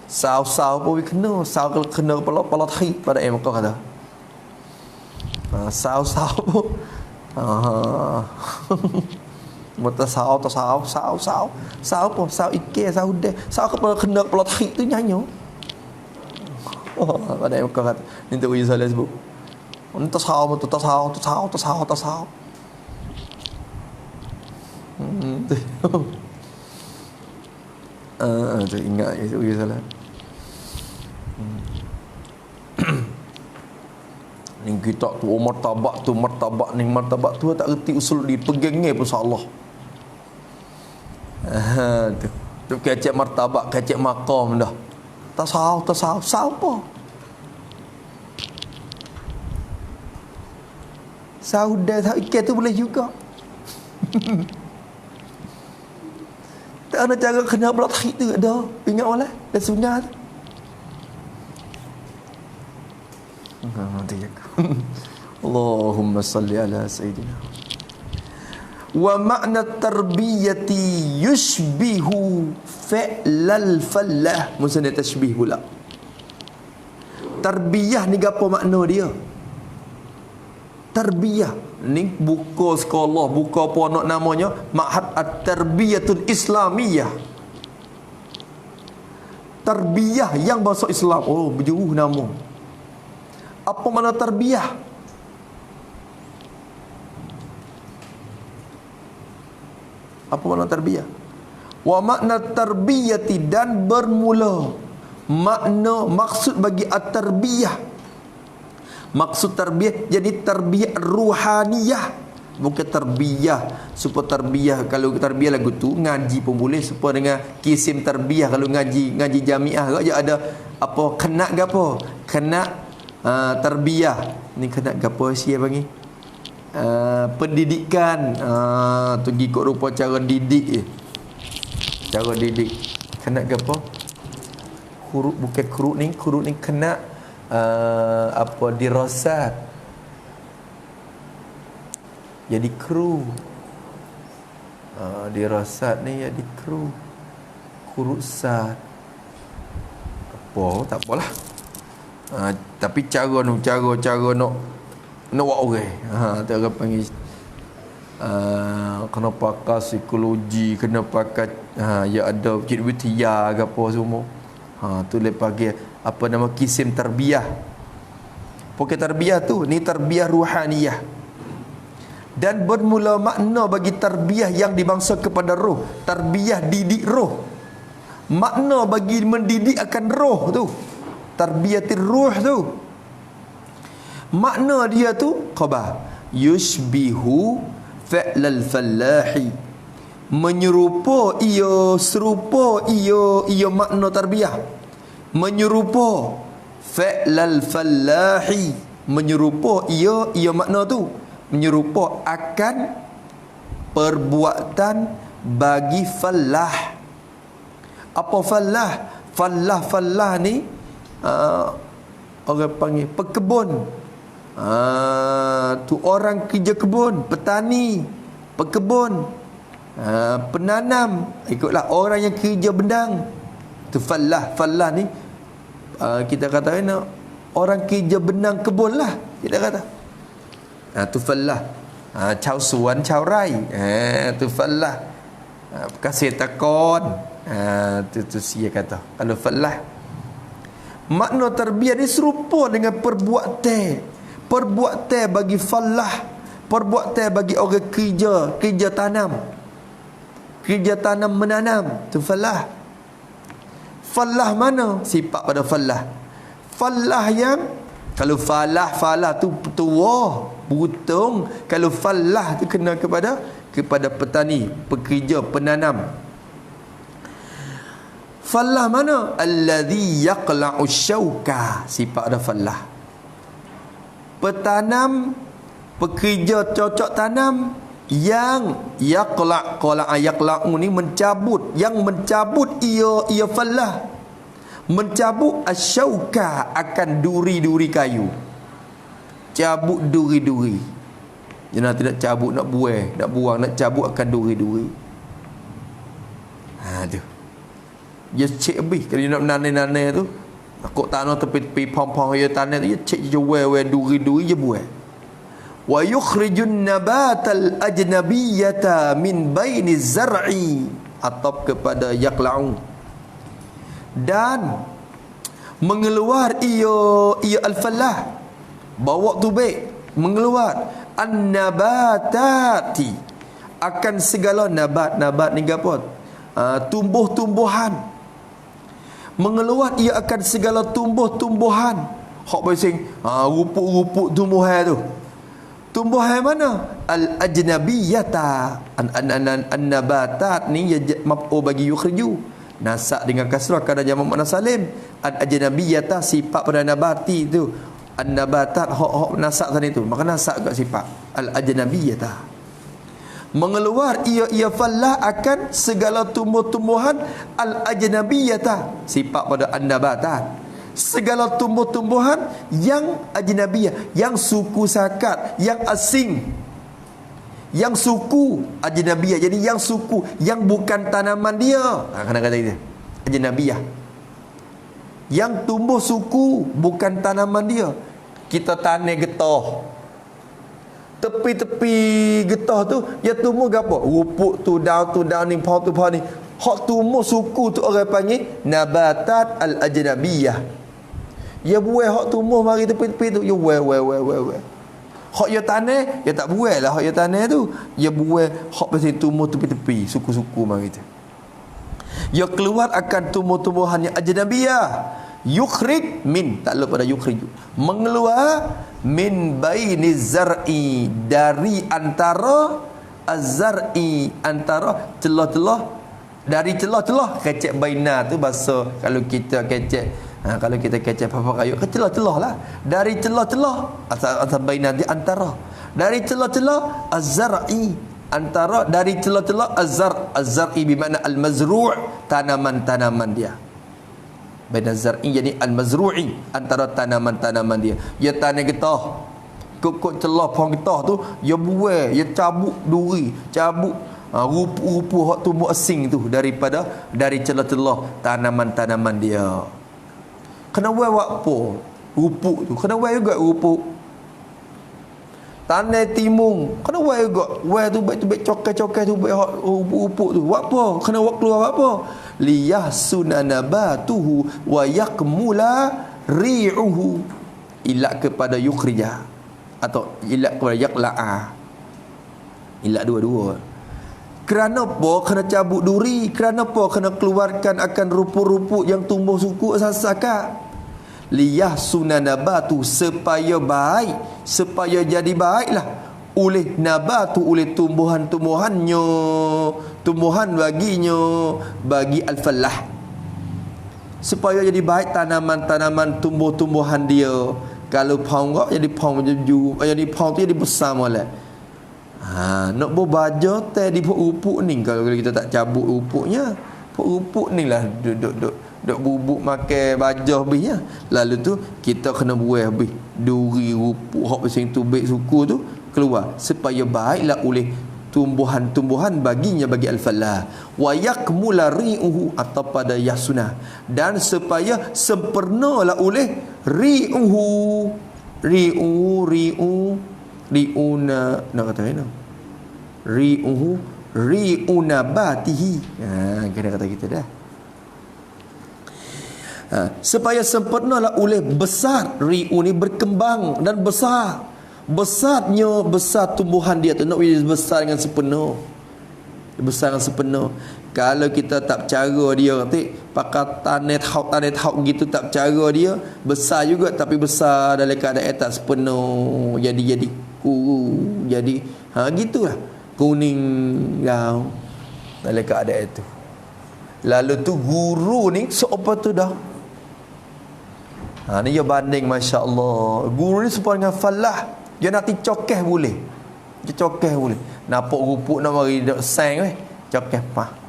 Sau pun kena. Sau kena kepala tahi pada Mekah kata. Sau pun Mata sao apa? Sao ikan, sao deh. Sao kena kepala tarik tu nyanyi. Oh, ada yang kata ni tu Isa les bu. Entah sao. Tu ingat itu Isa lah. Ni kita tu martabak tu tak reti usul di pegangnya pun Allah. Tu kecek martabak, kecek maqam dah. Tasawuf apa? Saudah ikan tu boleh juga. Tak ada cara kena belah tarik tu ada. Ingat malah dah sunnah tu. Allahumma salli ala sayyidina. Wa ma'na tarbiyati yushbihu fi'lal fallah. Maksudnya tashbih pula. Tarbiyah ni apa makna dia? Tarbiyah ni buka sekolah, buka apa nak namanya, Ma'had At-Tarbiyatul Islamiyah. Tarbiyah yang bahasa Islam. Oh, berjauh nama. Apa makna tarbiyah? Apa makna tarbiyah? Wa makna tarbiyati, dan bermula. Makna, maksud bagi at-tarbiyah. Maksud tarbiyah jadi tarbiyah ruhaniyah, bukan tarbiyah supaya tarbiyah. Kalau tarbiyah lagu tu ngaji pun boleh supaya dengan kisim tarbiyah. Kalau ngaji jamiah ke ada apa kena ke apa? Kena tarbiyah. Ni kena ke apa sia panggil? Pendidikan. Tu ikut rupa cara didik cara didik. Kena ke apa? Bukan kuruk ni kena apa dirasat. Jadi kru. Dirasat ni jadi kru. Kurusat. Apa tak apalah. Tapi cara nak buat orang. Tu orang panggil kena pakai psikologi, kena pakai ya ada jiwa ke apa semua. Tu lepas pagi apa nama kisim tarbiyah. Pokok tarbiyah tu ni tarbiyah ruhaniyah. Dan bermula makna bagi tarbiyah yang dibangsa kepada roh. Tarbiyah didik roh. Makna bagi mendidik akan roh tu. Tarbiyatir ruh tu. Makna dia tu khabar yushbihu fi'lal fallahi. Menyerupa serupa makna tarbiyah. Menyerupa fi'lal fallahi. Menyerupa makna tu. Menyerupa akan perbuatan bagi fallah. Apa fallah? Fallah ni orang panggil pekebun. Tu orang kerja kebun, petani, pekebun, penanam. Ikutlah orang yang kerja bendang. Tu fallah ni kita kata orang kerja benang kebun lah kita kata. Tu fallah. Chao suan, chao rai. Tu fallah. Kasih takon. Tu sia kata. Kalau fallah. Makna tarbiyah ni serupa dengan perbuatan bagi fallah, perbuatan bagi orang kerja tanam, menanam. Tu fallah. Fallah mana? Sifat pada fallah. Fallah yang kalau falah tu tua, butung. Kalau fallah tu kena kepada petani, pekerja, penanam. Fallah mana? Alladhi yaqla'u syauka. Sifat ada fallah. Petanam, pekerja cocok tanam yang yaqla'u ni mencabut, yang mencabut ia fallah. Mencabut asyauka akan duri-duri kayu. Cabut duri-duri. Jangan tidak cabut nak buang, nak cabut akan duri-duri. Tu. Dia cek habis kalau dia nak nanai tu. Takut tanah tepi pom-pom dia tanah tu, dia cek je duri-duri je buat. wa yukhrijun nabatal ajnabiyyata min baini zar'i, atau kepada yaqla'u, dan mengeluar ia al-fallah, bawa tubik, mengeluar an-nabatati, akan segala nabat ni apa? Tumbuh-tumbuhan. Mengeluar ia akan segala tumbuh-tumbuhan. Hak bising rupuk-rupuk tumbuhan tu. Tumbuhan mana? Al-ajnabiyyata. An-nabatat ni maf'ul bagi yukhriju. Nasak dengan kasrah kerana jamak muannas salim. Al-ajnabiyyata sifat pada nabati tu. An-nabatat hak nasak tadi tu. Maka nasak kat sifat al-ajnabiyyata. Mengeluar ia fallah akan segala tumbuh-tumbuhan al-ajnabiyyata, sifat pada an-nabatat. Segala tumbuh-tumbuhan yang ajnabiyah, yang suku sakat, yang asing, yang suku ajnabiyah. Jadi yang suku, yang bukan tanaman dia, kena kata kita ajnabiyah, yang tumbuh suku bukan tanaman dia. Kita tanam getah, tepi-tepi getah tu dia tumbuh gapo? Rupuk tu daun ni, pohon ni. Hak tumbuh suku tu orang panggil nabatat al-ajnabiyah. Ya buai hak tumbuh mari tepi-tepi tu, ya buai. Hak ya tanah, ya tak buai lah hak ya tanah tu. Ya buai hak pasal tumbuh tepi-tepi, suku-suku mari tu. Ya keluar akan tumbuh-tumbuhan yang ajnabiyah. Yukhrij min, tak lupa pada yukhrij. Mengeluar min baini zar'i, dari antara az-zar'i, antara celah-celah, dari celah-celah. Kecek baina tu bahasa kalau kita kecek, kalau kita kecek apa kayu, ke celah-celah lah. Dari celah-celah, asal baina di antara. Dari celah-celah az-zar'i, antara dari celah-celah az-zar'i bermakna al-mazru', tanaman-tanaman dia. Baina zar'i jadi al-mazru'i, antara tanaman-tanaman dia. Ya tanah getah, kok celah pohon getah tu, ya buai, ya cabuk duri, cabuk rupu-rupu hak tumbuh asing tu dari celah-celah tanaman-tanaman dia. Kena buai apa? Rupuk tu kena buai juga rupuk. Tanah timun kena buai juga. Buai tu baik cokai-cokai tu baik rupuk tu. Buat apa? Kena buat keluar apa? Liyahsuna nabatuhu wa yakmula ri'uhu. Ilak kepada yukhrija atau ilak kepada yaqla'a. Ilak dua-dua. Kerana apa? Kena cabut duri. Kerana apa? Kena keluarkan akan rumput-rumput yang tumbuh suku asas-sakat. Liyahsuna nabatu, supaya baik, supaya jadi baiklah oleh nabatu, oleh tumbuhan-tumbuhannya, tumbuhan bagi al-fallah, supaya jadi baik tanaman-tanaman tumbuh-tumbuhan dia. Kalau pohon jadi pohon berjuju, jadi pohon tu jadi besar molek. Nak berbaja teh di pupuk ni, kalau kita tak cabut pupuknya, pupuk ni lah duk bubuk makan bajah habis ya. Lalu tu kita kena buai habis duri rupuk hak pasal tubik suku tu keluar, supaya baiklah oleh tumbuhan-tumbuhan baginya, bagi al-fallah. Wa yakmula ri'uhu, atau pada yasuna, dan supaya sempurnalah oleh ri'uhu. Ri'una nak kata mana? Ri'una batihi. Kena kata kita dah. Supaya sempurnalah oleh besar ri'u ni, berkembang dan besar. Besar tumbuhan dia tu, nak besar dengan sepenuh. Besar dengan sepenuh. Kalau kita tak cara dia nanti pakai tanah hauk gitu, tak cara dia, besar juga tapi besar dalam keadaan tak sepenuh, jadi kuru, jadi gitulah, kuning daun dalam keadaan itu. Lalu tu guru ni apa tu dah, ni dia banding, masya-Allah. Guru ni serupa dengan fallah, dia nak cokeh boleh. Dia cokeh boleh. Nampak rupuk nak mari dak sang weh, cokeh pah.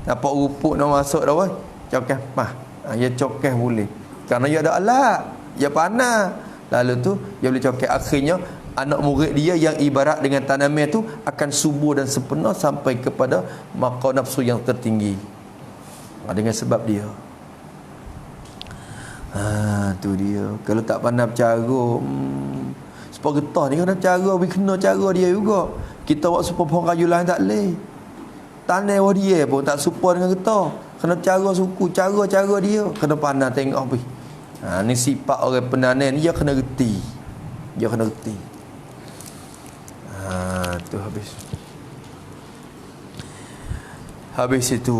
Nampak rupuk nak masuk dah weh, cokeh pah. Dia cokeh boleh. Kerana dia ada alat, dia panah. Lalu tu dia boleh cokeh. Akhirnya anak murid dia yang ibarat dengan tanaman tu akan subur dan sempurna sampai kepada maqam nafsu yang tertinggi. Dengan sebab dia. Tu dia. Kalau tak pandai bercara, Sebab getah ni kena cara, kena cara dia juga. Kita buat supaya pohon kayu lain tak boleh. Tanah wah dia pun tak serupa dengan getah. Kena cara suku, cara dia. Kena pandang tengok pergi. Ni sifat orang penanam ni, dia kena reti. Dia kena reti. Tu habis. Habis itu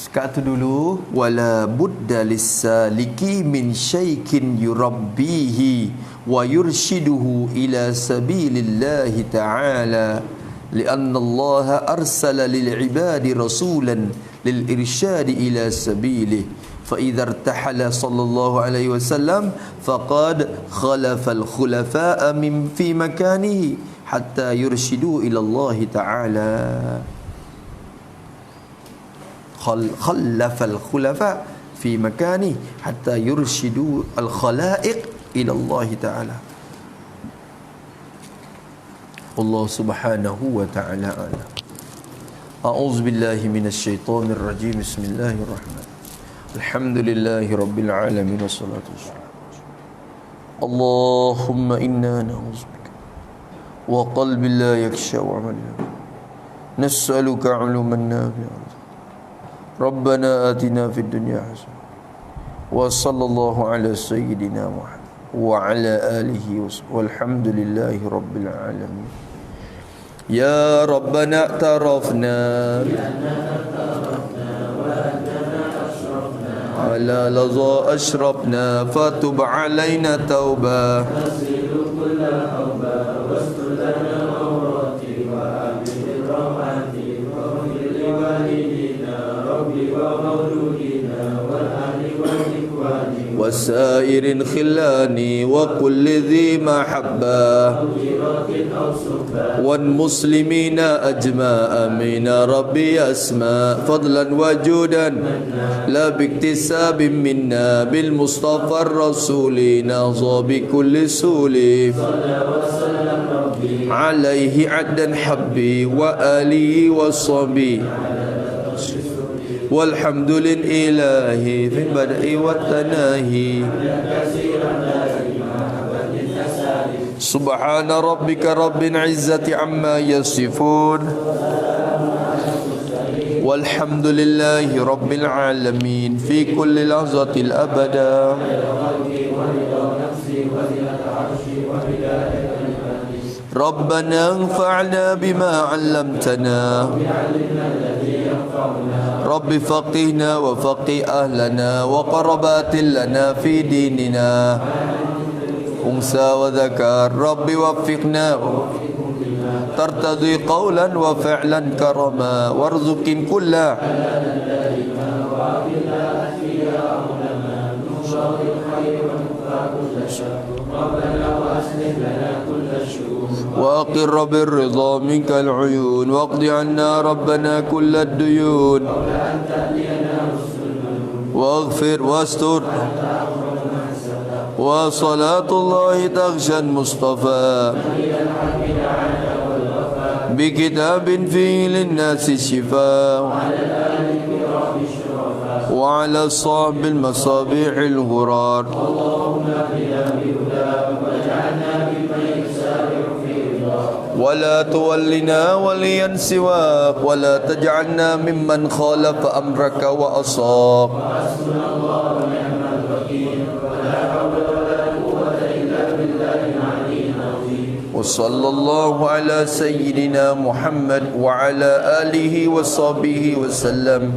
kata dulu wala budda lis-saliki min syaikin yurabbihi wa yurshiduhu ila sabilillahi ta'ala li'anna Allah arsala lil'ibadi rasulan lil'irsyadi ila sabilihi fa idza irtahala sallallahu alaihi wasallam faqad khalafa al-khulafa'a min fi makanihi hatta yurshidu ila Allah ta'ala. خلف الخلفاء في مكانه حتى يرشدوا الخلائق إلى الله تعالى. الله سبحانه وتعالى أعلم. أعوذ بالله من الشيطان الرجيم. بسم الله الرحمن الرحيم. الحمد لله رب العالمين والصلاة والسلام. اللهم إنا نعوذ بك وقلب لا يخشى وعمل نسألك علما نافعا ربنا آتنا في الدنيا حسنة وصلى الله على سيدنا محمد وعلى آله وصحبه والحمد لله رب العالمين. يا ربنا اعترفنا على لظى أشرفنا فتب علينا توبة وسائر خلاني وكل ذي محبة والمسلمين أجمع من ربي أسماء فضلا وجودا لا باكتساب منا بالمصطفى الرسول ناظى بكل سول عليه عدا حبي وآله وصبي والحمد لله في البدء والتناهي سبحان ربك رب العزة عما يصفون والحمد لله رب العالمين في كل لحظة الأبدا. ربنا انفعنا بما علمتنا رب فقهنا وفقه أهلنا وقربات لنا في ديننا أنثى وذكر رب وفقنا ترتضي قولا وفعلا كرما وارزق كل وأقر بالرضا منك العيون واقض عنا ربنا كل الديون واغفر واستر وصلاة الله تغشى المصطفى بكتاب فيه للناس الشفاء وعلى الصعب المصابيح الغرار ولا تولنا وليا سواك ولا تجعلنا ممن خالف أمرك وأصاك وصلى الله على سيدنا محمد وعلى آله وصحبه وسلم.